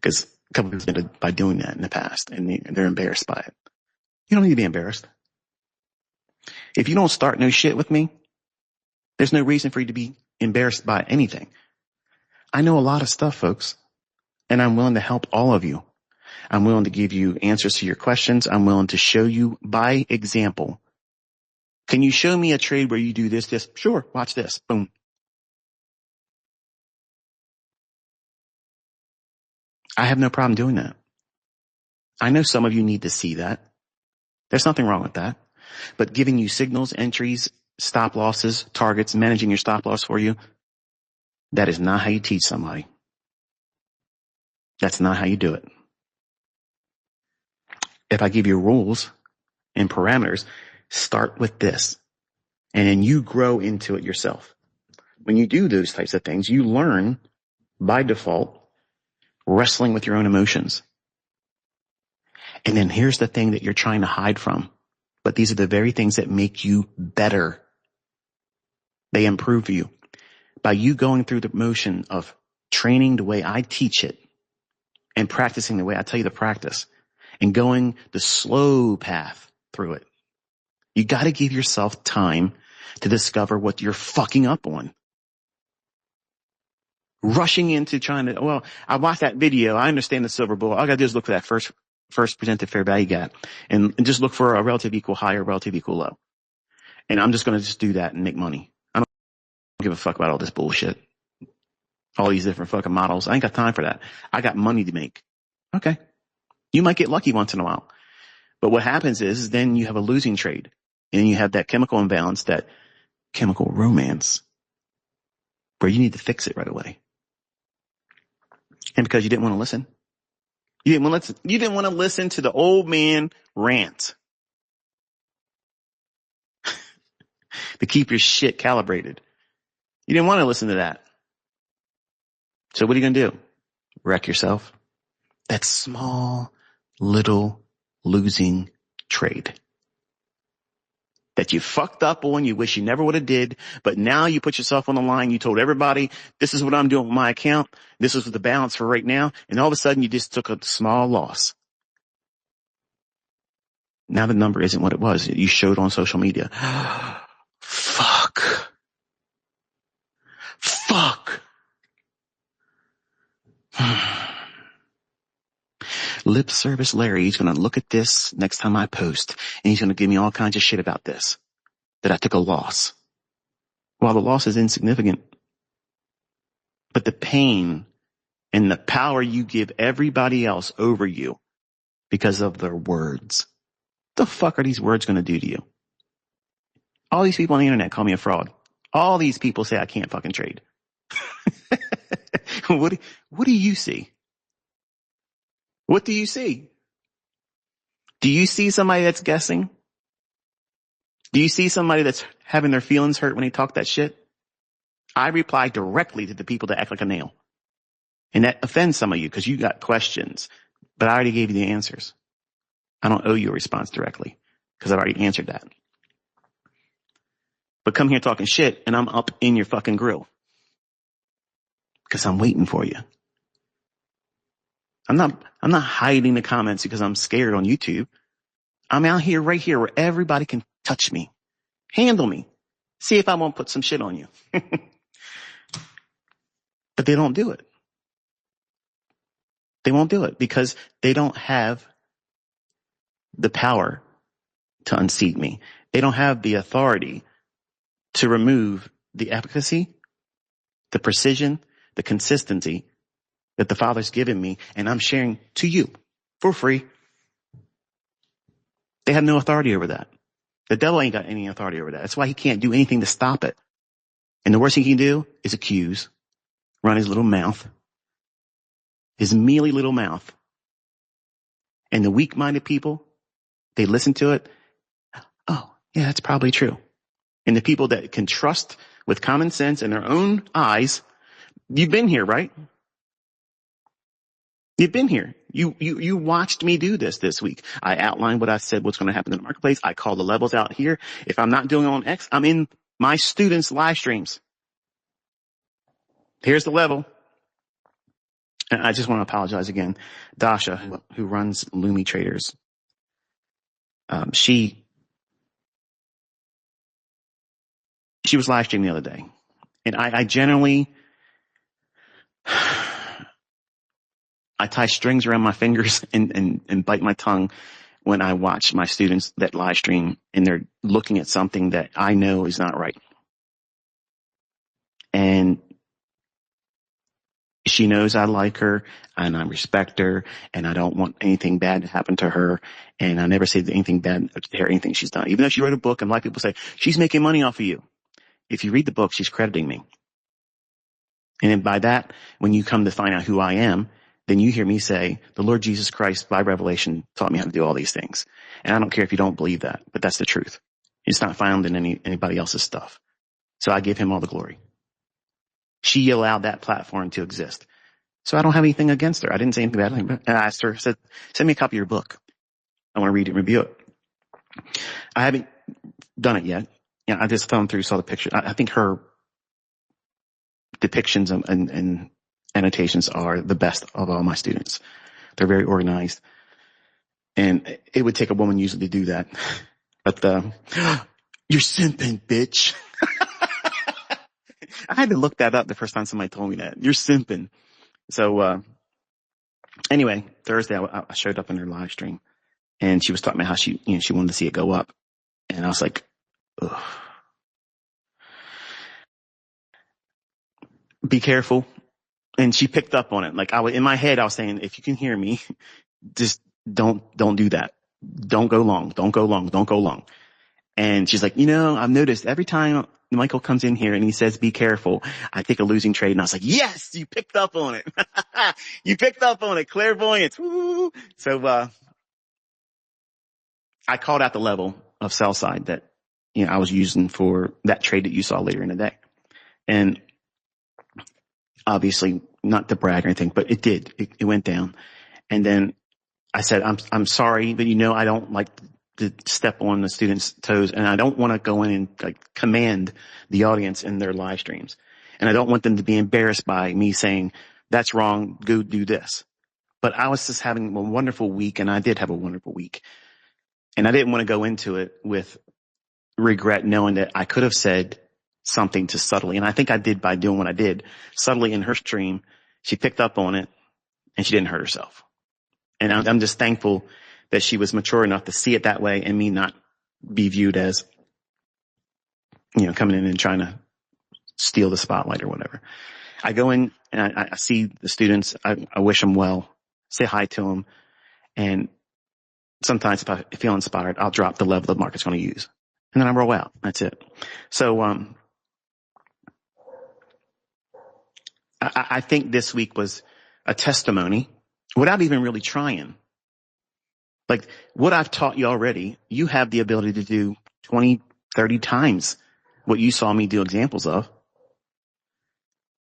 Because a couple people did it by doing that in the past and they're embarrassed by it. You don't need to be embarrassed. If you don't start no shit with me, there's no reason for you to be embarrassed by anything. I know a lot of stuff, folks, and I'm willing to help all of you. I'm willing to give you answers to your questions. I'm willing to show you by example. Can you show me a trade where you do this? Sure. Watch this. Boom. I have no problem doing that. I know some of you need to see that. There's nothing wrong with that. But giving you signals, entries, stop losses, targets, managing your stop loss for you, that is not how you teach somebody. That's not how you do it. If I give you rules and parameters, start with this. And then you grow into it yourself. When you do those types of things, you learn by default wrestling with your own emotions. And then here's the thing that you're trying to hide from. But these are the very things that make you better. They improve you. By you going through the motion of training the way I teach it and practicing the way I tell you to practice and going the slow path through it. You got to give yourself time to discover what you're fucking up on. Rushing into trying to, well, I watched that video. I understand the silver bullet. All I got to do is look for that first presented fair value gap and just look for a relative equal high or relative equal low. And I'm just going to just do that and make money. I don't give a fuck about all this bullshit. All these different fucking models. I ain't got time for that. I got money to make. Okay. You might get lucky once in a while. But what happens is then you have a losing trade and you have that chemical imbalance, that chemical romance where you need to fix it right away. And because you didn't want to listen. You didn't want to listen to the old man rant to keep your shit calibrated. You didn't want to listen to that. So what are you going to do? Wreck yourself? That small, little losing trade that you fucked up on, you wish you never would have did, but now you put yourself on the line. You told everybody, this is what I'm doing with my account. This is the balance for right now. And all of a sudden you just took a small loss. Now the number isn't what it was. You showed on social media. Fuck. Lip service Larry, he's going to look at this next time I post, and he's going to give me all kinds of shit about this, that I took a loss. While the loss is insignificant, but the pain and the power you give everybody else over you because of their words. The fuck are these words going to do to you? All these people on the internet call me a fraud. All these people say I can't fucking trade. What do you see? What do you see? Do you see somebody that's guessing? Do you see somebody that's having their feelings hurt when they talk that shit? I reply directly to the people that act like a nail. And that offends some of you because you got questions, but I already gave you the answers. I don't owe you a response directly because I've already answered that. But come here talking shit and I'm up in your fucking grill because I'm waiting for you. I'm not hiding the comments because I'm scared on YouTube. I'm out here right here where everybody can touch me, handle me, see if I won't put some shit on you. But they don't do it. They won't do it because they don't have the power to unseat me. They don't have the authority to remove the efficacy, the precision, the consistency that the Father's given me and I'm sharing to you for free. They have no authority over that. The devil ain't got any authority over that. That's why he can't do anything to stop it. And the worst he can do is accuse, run his little mouth, his mealy little mouth. And the weak-minded people, they listen to it. Oh, yeah, that's probably true. And the people that can trust with common sense and their own eyes, you've been here, right? You've been here. You watched me do this week. I outlined what I said, what's going to happen in the marketplace. I call the levels out here. If I'm not doing it on X, I'm in my students' live streams. Here's the level. And I just want to apologize again. Dasha, who runs Lumi Traders, she was live streaming the other day. And I generally, I tie strings around my fingers and bite my tongue when I watch my students that live stream and they're looking at something that I know is not right. And she knows I like her and I respect her and I don't want anything bad to happen to her. And I never say anything bad to her, anything she's done. Even though she wrote a book and a lot of people say, she's making money off of you. If you read the book, she's crediting me. And then by that, when you come to find out who I am, then you hear me say, the Lord Jesus Christ, by revelation, taught me how to do all these things. And I don't care if you don't believe that, but that's the truth. It's not found in anybody else's stuff. So I give him all the glory. She allowed that platform to exist. So I don't have anything against her. I didn't say anything bad. And I asked her, said, send me a copy of your book. I want to read it and review it. I haven't done it yet. Yeah, I just thumbed through, saw the picture. I think her depictions and annotations are the best of all my students. They're very organized. And it would take a woman usually to do that. But you're simping, bitch. I had to look that up the first time somebody told me that. You're simping. So anyway, Thursday I showed up in her live stream and she was talking about how she wanted to see it go up. And I was like, ugh. Be careful. And she picked up on it. Like in my head, I was saying, if you can hear me, just don't do that. Don't go long. Don't go long. Don't go long. And she's like, I've noticed every time Michael comes in here and he says, be careful, I take a losing trade. And I was like, yes, you picked up on it. You picked up on it. Clairvoyance. Woo. So, I called out the level of sell side that, I was using for that trade that you saw later in the day. And obviously not to brag or anything, but it did. It went down. And then I said, I'm sorry, but I don't like to step on the students' toes and I don't want to go in and command the audience in their live streams. And I don't want them to be embarrassed by me saying, that's wrong, go do this. But I was just having a wonderful week and I did have a wonderful week. And I didn't want to go into it with regret knowing that I could have said something to subtly. And I think I did by doing what I did subtly in her stream. She picked up on it and she didn't hurt herself. And I'm just thankful that she was mature enough to see it that way and me not be viewed as, coming in and trying to steal the spotlight or whatever. I go in and I see the students. I wish them well, say hi to them. And sometimes if I feel inspired, I'll drop the level the market's going to use. And then I roll out. That's it. So, I think this week was a testimony without even really trying. Like what I've taught you already, you have the ability to do 20, 30 times what you saw me do examples of.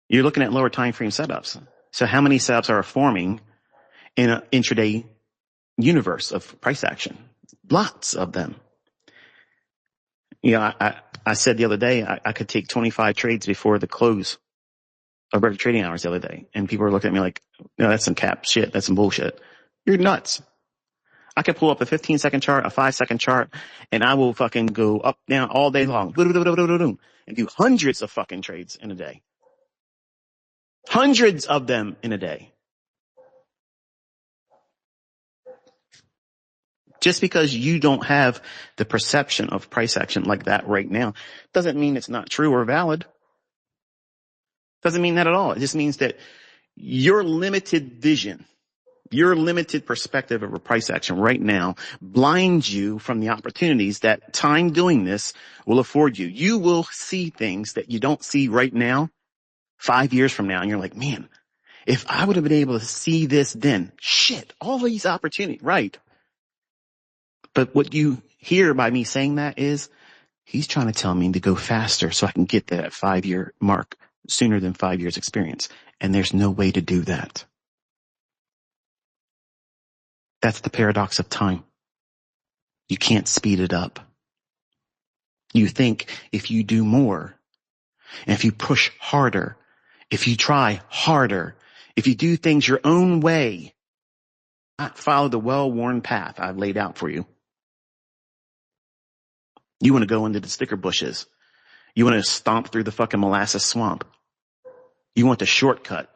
You're looking at lower time frame setups. So how many setups are forming in an intraday universe of price action? Lots of them. You know, I said the other day, I could take 25 trades before the close of regular trading hours the other day. And people were looking at me like, no, that's some cap shit. That's some bullshit. You're nuts. I can pull up a 15-second chart, a 5-second chart, and I will fucking go up, down all day long. And do hundreds of fucking trades in a day. Hundreds of them in a day. Just because you don't have the perception of price action like that right now doesn't mean it's not true or valid. Doesn't mean that at all. It just means that your limited vision, your limited perspective of a price action right now blinds you from the opportunities that time doing this will afford you. You will see things that you don't see right now 5 years from now. And you're like, man, if I would have been able to see this then, shit, all these opportunities, right? But what you hear by me saying that is he's trying to tell me to go faster so I can get that 5-year mark sooner than 5 years experience. And there's no way to do that. That's the paradox of time. You can't speed it up. You think if you do more, and if you push harder, if you try harder, if you do things your own way, not follow the well-worn path I've laid out for you. You want to go into the sticker bushes. You want to stomp through the fucking molasses swamp. You want the shortcut.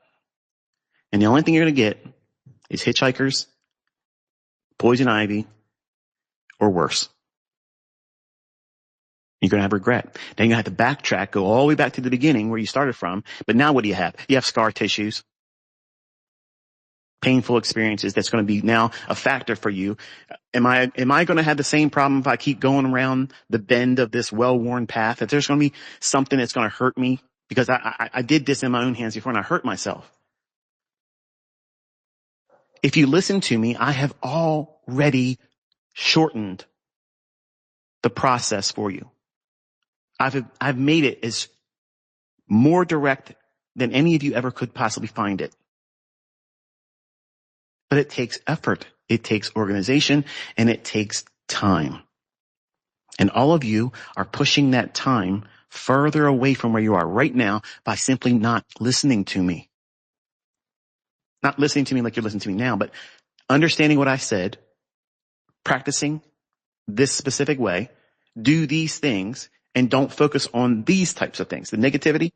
And the only thing you're going to get is hitchhikers, poison ivy, or worse. You're going to have regret. Then you're going to have to backtrack, go all the way back to the beginning where you started from. But now what do you have? You have scar tissues, painful experiences that's going to be now a factor for you. Am I going to have the same problem if I keep going around the bend of this well-worn path? That there's going to be something that's going to hurt me? Because I did this in my own hands before and I hurt myself. If you listen to me, I have already shortened the process for you. I've made it as more direct than any of you ever could possibly find it. But it takes effort. It takes organization and it takes time. And all of you are pushing that time further away from where you are right now by simply not listening to me. Not listening to me like you're listening to me now, but understanding what I said, practicing this specific way, do these things, and don't focus on these types of things. The negativity.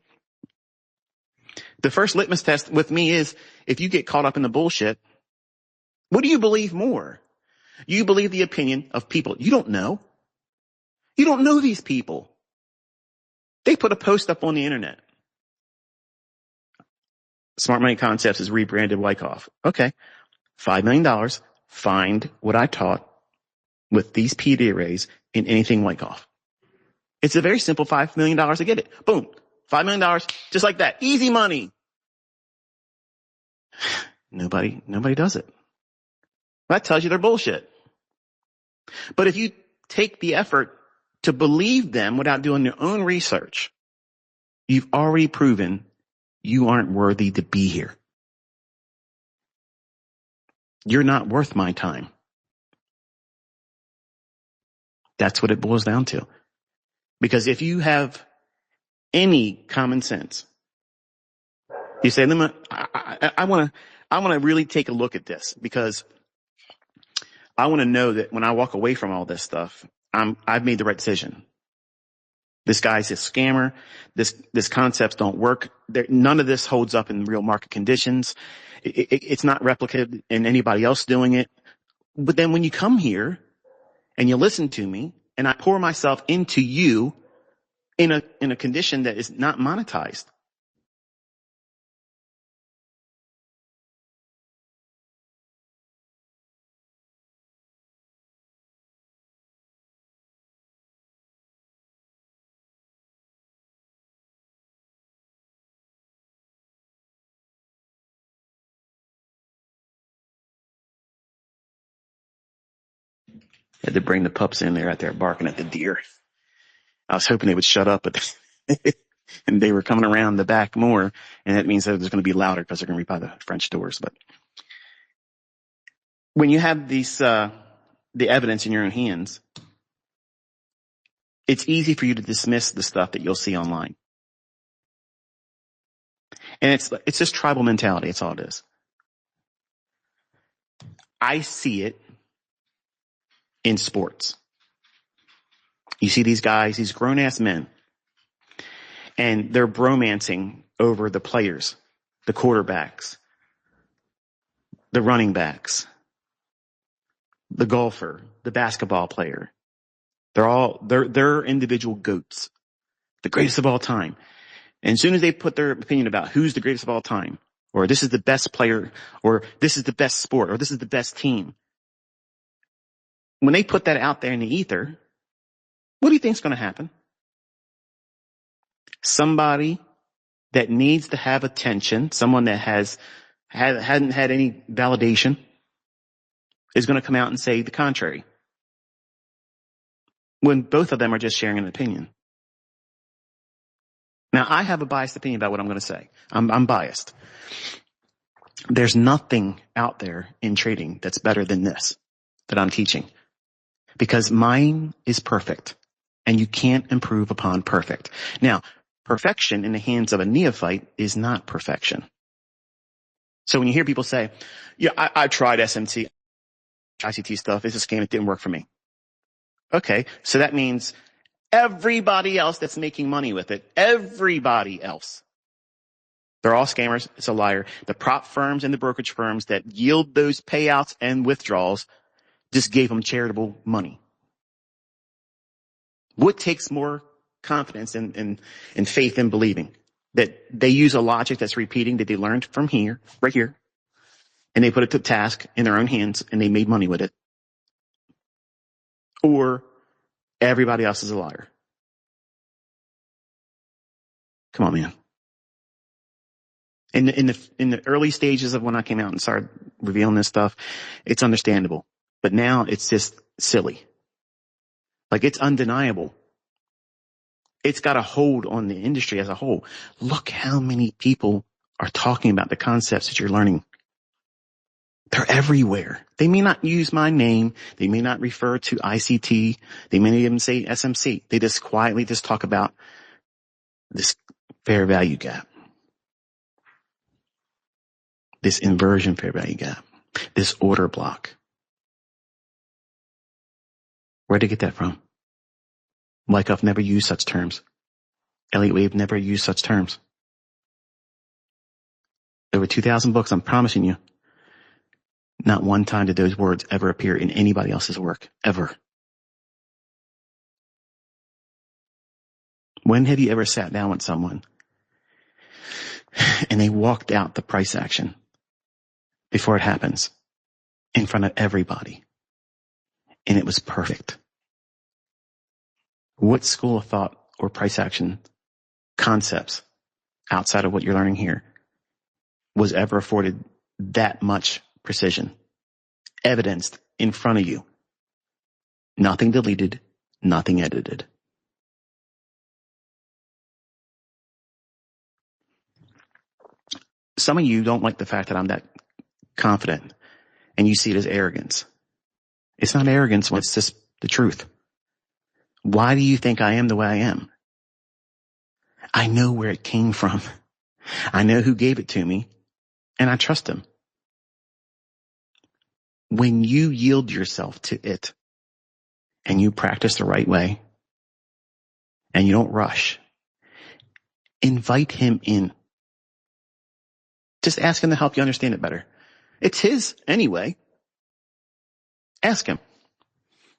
The first litmus test with me is if you get caught up in the bullshit, what do you believe more? You believe the opinion of people you don't know. You don't know these people. They put a post up on the internet. Smart Money Concepts is rebranded Wyckoff. Okay. $5 million. Find what I taught with these PD arrays in anything Wyckoff. It's a very simple $5 million to get it. Boom. $5 million. Just like that. Easy money. Nobody does it. That tells you they're bullshit. But if you take the effort to believe them without doing your own research, you've already proven you aren't worthy to be here. You're not worth my time. That's what it boils down to. Because if you have any common sense, you say, I want to really take a look at this because I want to know that when I walk away from all this stuff, I've made the right decision. This guy's a scammer. This concepts don't work. None of this holds up in real market conditions. It's not replicated in anybody else doing it. But then when you come here and you listen to me and I pour myself into you in a condition that is not monetized, Had to bring the pups in there out there barking at the deer. I was hoping they would shut up, but and they were coming around the back more, and that means that it's going to be louder because they're going to be by the French doors. But when you have these, the evidence in your own hands, it's easy for you to dismiss the stuff that you'll see online. And it's just tribal mentality. It's all it is. I see it in sports. You see these guys, these grown-ass men, and they're bromancing over the players, the quarterbacks, the running backs, the golfer, the basketball player. They're individual goats, the greatest of all time. And as soon as they put their opinion about who's the greatest of all time, or this is the best player, or this is the best sport, or this is the best team, when they put that out there in the ether, what do you think is going to happen? Somebody that needs to have attention, someone that hadn't had any validation, is going to come out and say the contrary, when both of them are just sharing an opinion. Now, I have a biased opinion about what I'm going to say. I'm biased. There's nothing out there in trading that's better than this that I'm teaching, because mine is perfect, and you can't improve upon perfect. Now, perfection in the hands of a neophyte is not perfection. So when you hear people say, yeah, I tried SMT, ICT stuff, it's a scam, it didn't work for me. Okay, so that means everybody else that's making money with it, everybody else, they're all scammers. It's a liar. The prop firms and the brokerage firms that yield those payouts and withdrawals just gave them charitable money. What takes more confidence and faith in believing that they use a logic that's repeating that they learned from here, right here, and they put it to task in their own hands and they made money with it? Or everybody else is a liar? Come on, man. In the early stages of when I came out and started revealing this stuff, it's understandable. But now it's just silly. Like, it's undeniable. It's got a hold on the industry as a whole. Look how many people are talking about the concepts that you're learning. They're everywhere. They may not use my name. They may not refer to ICT. They may not even say SMC. They just quietly just talk about this fair value gap, this inversion fair value gap, this order block. Where'd they get that from? Wyckoff never used such terms. Elliott Wave never used such terms. Over 2,000 books, I'm promising you, not one time did those words ever appear in anybody else's work, ever. When have you ever sat down with someone and they walked out the price action before it happens in front of everybody and it was perfect? What school of thought or price action concepts outside of what you're learning here was ever afforded that much precision, evidenced in front of you? Nothing deleted, nothing edited. Some of you don't like the fact that I'm that confident, and you see it as arrogance. It's not arrogance when it's just the truth. Why do you think I am the way I am? I know where it came from. I know who gave it to me, and I trust him. When you yield yourself to it, and you practice the right way, and you don't rush, invite him in. Just ask him to help you understand it better. It's his anyway. Ask him.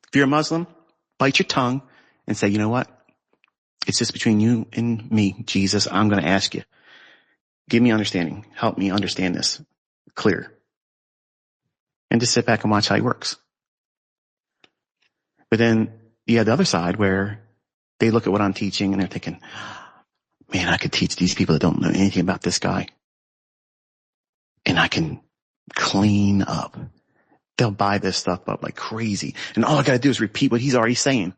If you're a Muslim, bite your tongue and say, you know what? It's just between you and me, Jesus. I'm going to ask you. Give me understanding. Help me understand this clear. And just sit back and watch how he works. But then you have the other side where they look at what I'm teaching and they're thinking, man, I could teach these people that don't know anything about this guy. And I can clean up They'll buy this stuff up like crazy. And all I got to do is repeat what he's already saying.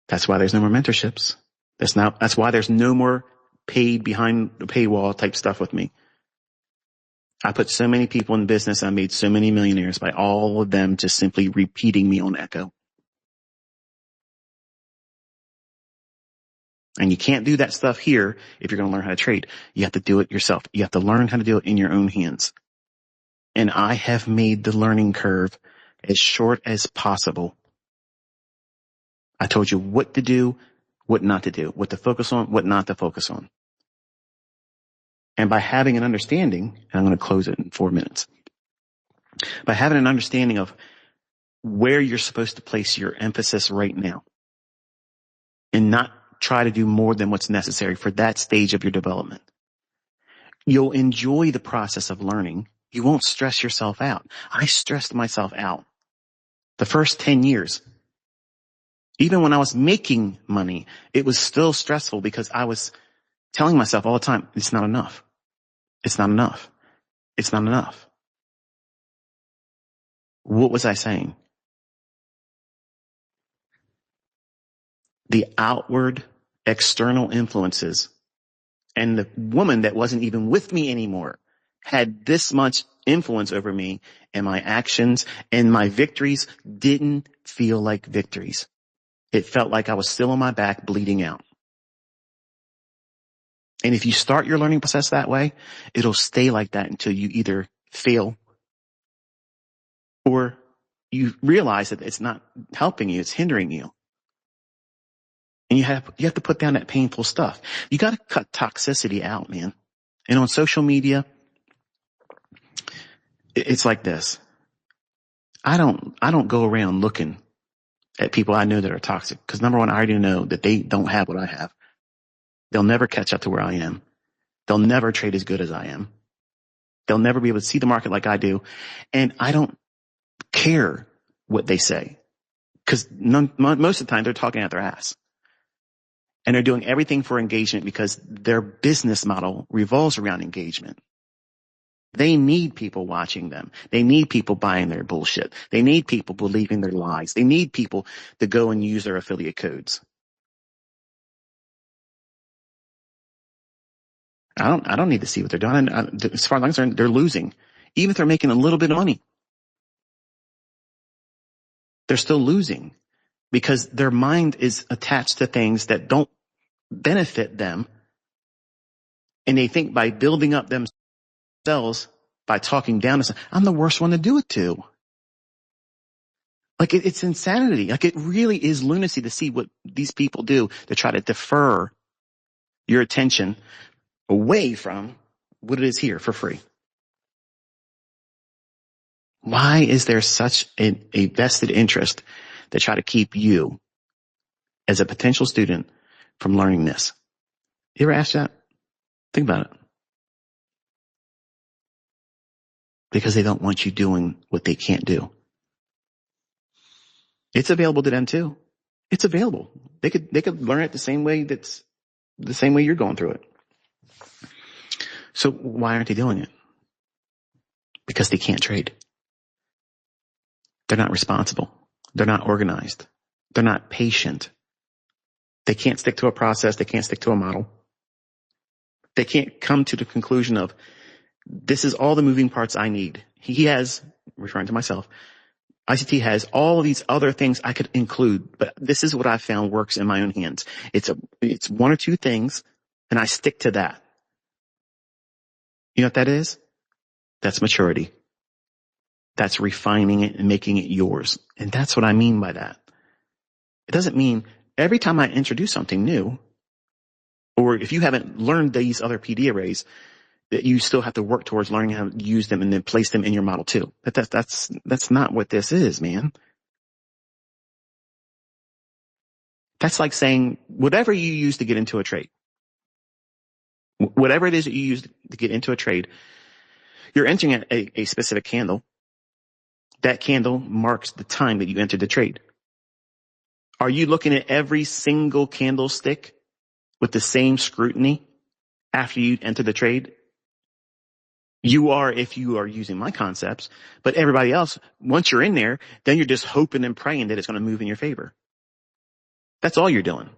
That's why there's no more mentorships. That's why there's no more paid behind the paywall type stuff with me. I put so many people in business. I made so many millionaires by all of them just simply repeating me on echo. And you can't do that stuff here if you're going to learn how to trade. You have to do it yourself. You have to learn how to do it in your own hands. And I have made the learning curve as short as possible. I told you what to do, what not to do, what to focus on, what not to focus on. And by having an understanding, and I'm going to close it in 4 minutes, by having an understanding of where you're supposed to place your emphasis right now and not try to do more than what's necessary for that stage of your development, you'll enjoy the process of learning. You won't stress yourself out. I stressed myself out the first 10 years. Even when I was making money, it was still stressful because I was telling myself all the time, it's not enough. It's not enough. It's not enough. What was I saying? The outward external influences and the woman that wasn't even with me anymore had this much influence over me, and my actions and my victories didn't feel like victories. It felt like I was still on my back bleeding out. And if you start your learning process that way, it'll stay like that until you either fail or you realize that it's not helping you, it's hindering you. And you have to put down that painful stuff. You got to cut toxicity out, man. And on social media, it's like this. I don't go around looking at people I know that are toxic, because number one, I already know that they don't have what I have. They'll never catch up to where I am. They'll never trade as good as I am. They'll never be able to see the market like I do. And I don't care what they say, because most of the time they're talking out their ass. And they're doing everything for engagement because their business model revolves around engagement. They need people watching them. They need people buying their bullshit. They need people believing their lies. They need people to go and use their affiliate codes. I don't need to see what they're doing. As far as I'm concerned, they're losing. Even if they're making a little bit of money, they're still losing because their mind is attached to things that don't benefit them. And they think by building up themselves, by talking down to someone, I'm the worst one to do it to. Like it's insanity. Like it really is lunacy to see what these people do to try to defer your attention away from what it is here for free. Why is there such a vested interest to try to keep you as a potential student from learning this? You ever asked that? Think about it. Because they don't want you doing what they can't do. It's available to them too. It's available. They could learn it the same way you're going through it. So why aren't they doing it? Because they can't trade. They're not responsible. They're not organized. They're not patient. They can't stick to a process. They can't stick to a model. They can't come to the conclusion of, this is all the moving parts I need. He has, referring to myself, ICT has all of these other things I could include, but this is what I found works in my own hands. It's one or two things, and I stick to that. You know what that is? That's maturity. That's refining it and making it yours. And that's what I mean by that. It doesn't mean every time I introduce something new, or if you haven't learned these other PD arrays, that you still have to work towards learning how to use them and then place them in your model too. That's not what this is, man. That's like saying whatever you use to get into a trade, whatever it is that you use to get into a trade, you're entering a specific candle. That candle marks the time that you entered the trade. Are you looking at every single candlestick with the same scrutiny after you enter the trade. You are if you are using my concepts, but everybody else, once you're in there, then you're just hoping and praying that it's going to move in your favor. That's all you're doing.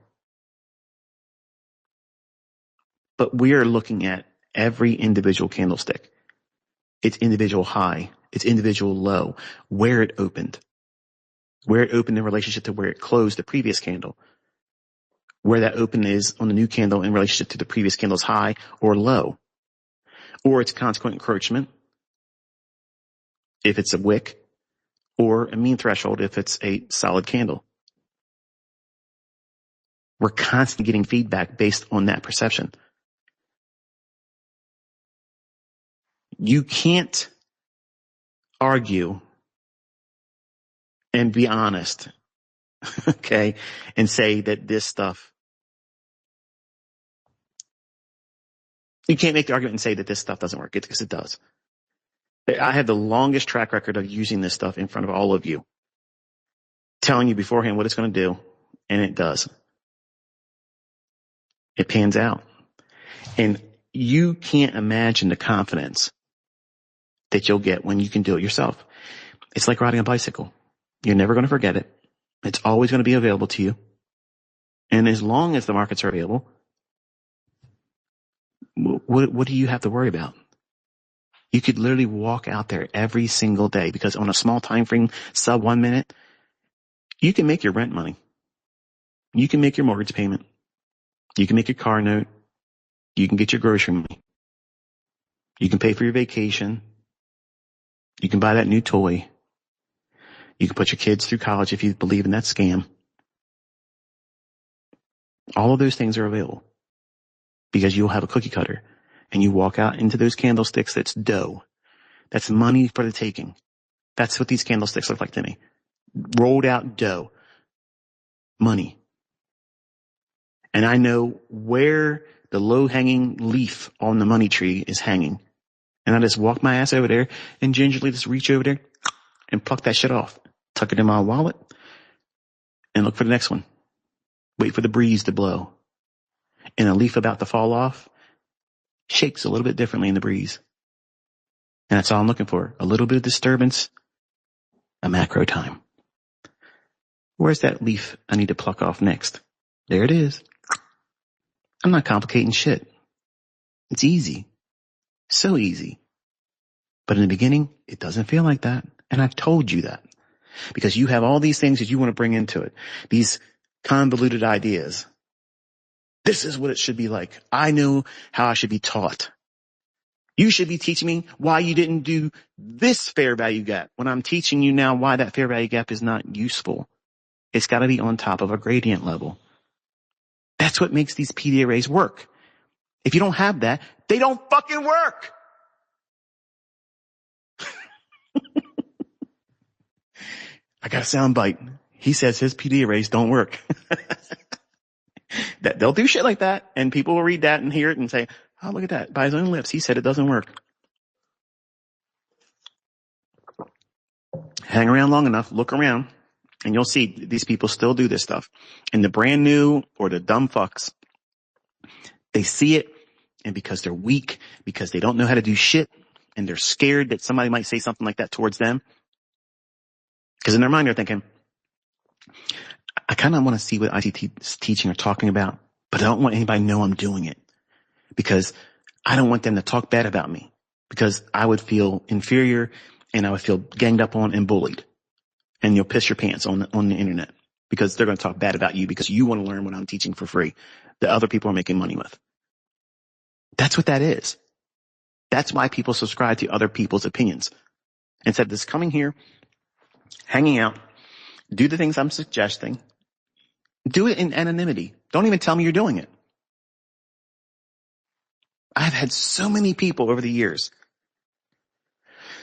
But we are looking at every individual candlestick, its individual high, its individual low, where it opened in relationship to where it closed the previous candle, where that open is on the new candle in relationship to the previous candle's high or low, or its consequent encroachment, if it's a wick, or a mean threshold if it's a solid candle. We're constantly getting feedback based on that perception. You can't argue and be honest, okay, and say that this stuff, you can't make the argument and say that this stuff doesn't work, because it does. I have the longest track record of using this stuff in front of all of you, telling you beforehand what it's going to do, and it does. It pans out. And you can't imagine the confidence that you'll get when you can do it yourself. It's like riding a bicycle. You're never going to forget it. It's always going to be available to you. And as long as the markets are available, what do you have to worry about? You could literally walk out there every single day, because on a small time frame, sub 1 minute, you can make your rent money. You can make your mortgage payment. You can make your car note. You can get your grocery money. You can pay for your vacation. You can buy that new toy. You can put your kids through college if you believe in that scam. All of those things are available because you'll have a cookie cutter and you walk out into those candlesticks. That's dough. That's money for the taking. That's what these candlesticks look like to me. Rolled out dough. Money. And I know where the low-hanging leaf on the money tree is hanging. And I just walk my ass over there and gingerly just reach over there and pluck that shit off. Tuck it in my wallet and look for the next one. Wait for the breeze to blow. And a leaf about to fall off shakes a little bit differently in the breeze. And that's all I'm looking for. A little bit of disturbance, a macro time. Where's that leaf I need to pluck off next? There it is. I'm not complicating shit. It's easy. So easy. But in the beginning, it doesn't feel like that. And I've told you that. Because you have all these things that you want to bring into it. These convoluted ideas. This is what it should be like. I know how I should be taught. You should be teaching me why you didn't do this fair value gap when I'm teaching you now why that fair value gap is not useful. It's got to be on top of a gradient level. That's what makes these PD arrays work. If you don't have that, they don't fucking work. I got a sound bite. He says his PD arrays don't work. That they'll do shit like that, and people will read that and hear it and say, oh, look at that. By his own lips, he said it doesn't work. Hang around long enough, look around, and you'll see these people still do this stuff. And the brand new or the dumb fucks, they see it, and because they're weak, because they don't know how to do shit, and they're scared that somebody might say something like that towards them, because in their mind they're thinking, I kind of want to see what ICT is teaching or talking about, but I don't want anybody to know I'm doing it, because I don't want them to talk bad about me, because I would feel inferior and I would feel ganged up on and bullied. And you'll piss your pants on the internet because they're going to talk bad about you because you want to learn what I'm teaching for free that other people are making money with. That's what that is. That's why people subscribe to other people's opinions. Instead of just coming here, hanging out, do the things I'm suggesting, do it in anonymity. Don't even tell me you're doing it. I've had so many people over the years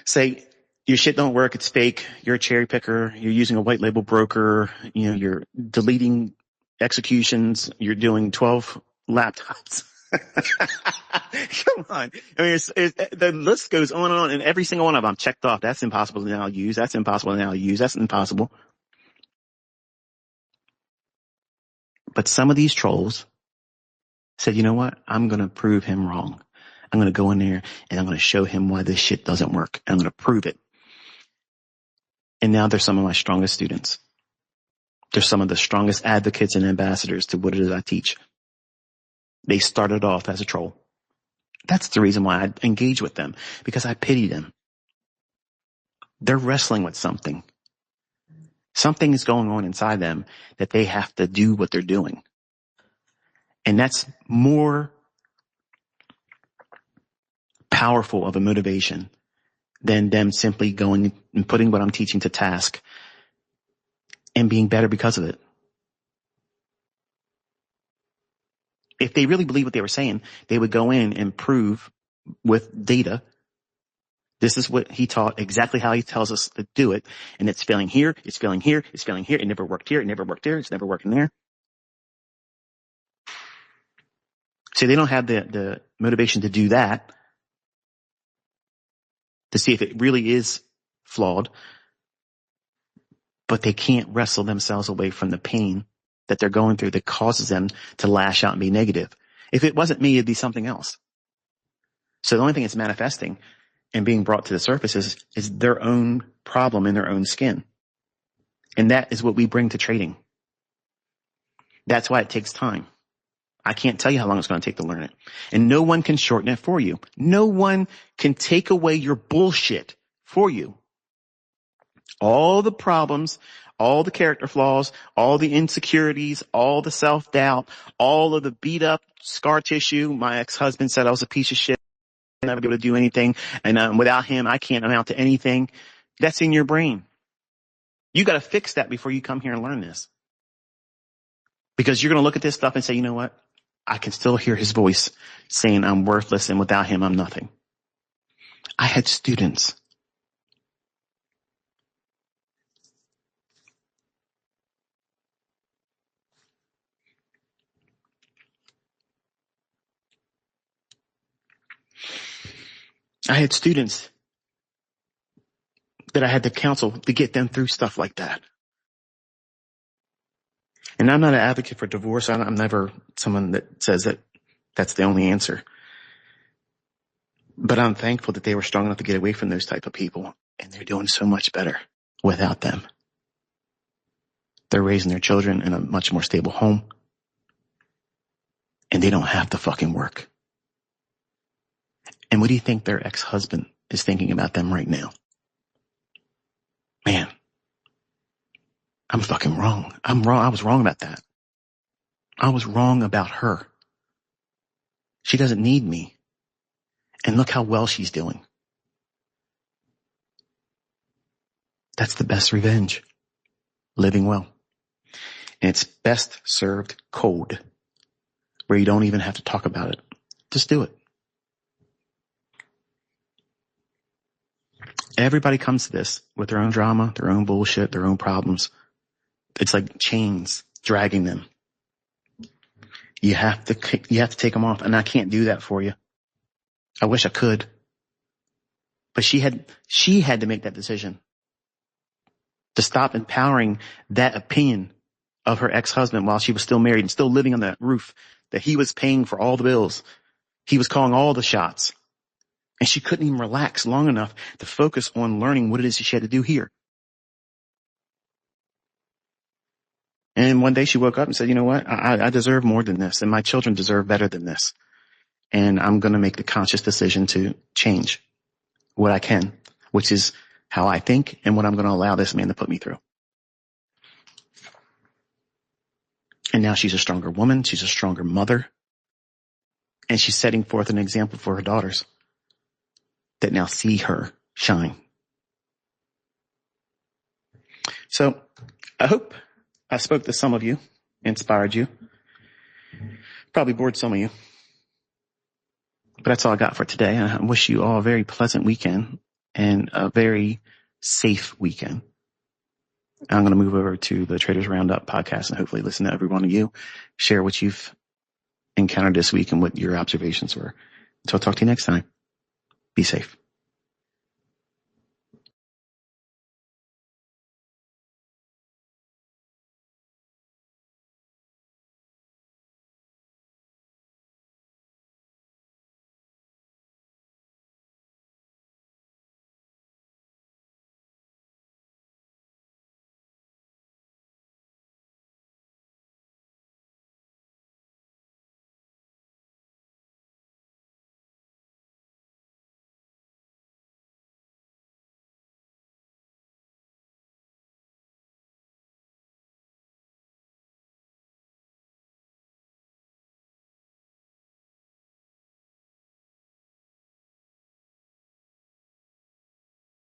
say, your shit don't work, it's fake, you're a cherry picker, you're using a white label broker, you're deleting executions, you're doing 12 laptops. Come on. I mean, the list goes on and on, and every single one of them I'm checked off. That's impossible to now use. That's impossible to now use. That's impossible. But some of these trolls said, you know what? I'm going to prove him wrong. I'm going to go in there and I'm going to show him why this shit doesn't work. I'm going to prove it. And now they're some of my strongest students. They're some of the strongest advocates and ambassadors to what it is I teach. They started off as a troll. That's the reason why I engage with them, because I pity them. They're wrestling with something. Something is going on inside them that they have to do what they're doing. And that's more powerful of a motivation than them simply going and putting what I'm teaching to task and being better because of it. If they really believe what they were saying, they would go in and prove with data, this is what he taught, exactly how he tells us to do it. And it's failing here, it's failing here, it's failing here. It never worked here, it never worked there, it's never working there. So they don't have the motivation to do that, to see if it really is flawed, but they can't wrestle themselves away from the pain that they're going through that causes them to lash out and be negative. If it wasn't me, it'd be something else. So the only thing that's manifesting and being brought to the surface is their own problem in their own skin. And that is what we bring to trading. That's why it takes time. I can't tell you how long it's going to take to learn it. And no one can shorten it for you. No one can take away your bullshit for you. All the problems, all the character flaws, all the insecurities, all the self-doubt, all of the beat up scar tissue. My ex-husband said I was a piece of shit. I'm never able to do anything. And without him, I can't amount to anything. That's in your brain. You got to fix that before you come here and learn this. Because you're going to look at this stuff and say, you know what? I can still hear his voice saying I'm worthless and without him, I'm nothing. I had students. I had students that I had to counsel to get them through stuff like that. And I'm not an advocate for divorce. I'm never someone that says that that's the only answer. But I'm thankful that they were strong enough to get away from those type of people. And they're doing so much better without them. They're raising their children in a much more stable home. And they don't have to fucking work. And what do you think their ex-husband is thinking about them right now? Man, I'm fucking wrong. I'm wrong. I was wrong about that. I was wrong about her. She doesn't need me. And look how well she's doing. That's the best revenge. Living well. And it's best served cold, where you don't even have to talk about it. Just do it. Everybody comes to this with their own drama, their own bullshit, their own problems. It's like chains dragging them. You have to take them off, and I can't do that for you. I wish I could. But she had to make that decision to stop empowering that opinion of her ex-husband while she was still married and still living on that roof, that he was paying for all the bills. He was calling all the shots. And she couldn't even relax long enough to focus on learning what it is she had to do here. And one day she woke up and said, you know what? I deserve more than this, and my children deserve better than this. And I'm going to make the conscious decision to change what I can, which is how I think and what I'm going to allow this man to put me through. And now she's a stronger woman. She's a stronger mother. And she's setting forth an example for her daughters that now see her shine. So I hope I spoke to some of you, inspired you, probably bored some of you. But that's all I got for today. I wish you all a very pleasant weekend and a very safe weekend. I'm going to move over to the Traders Roundup podcast and hopefully listen to every one of you, share what you've encountered this week and what your observations were. So I'll talk to you next time. Be safe.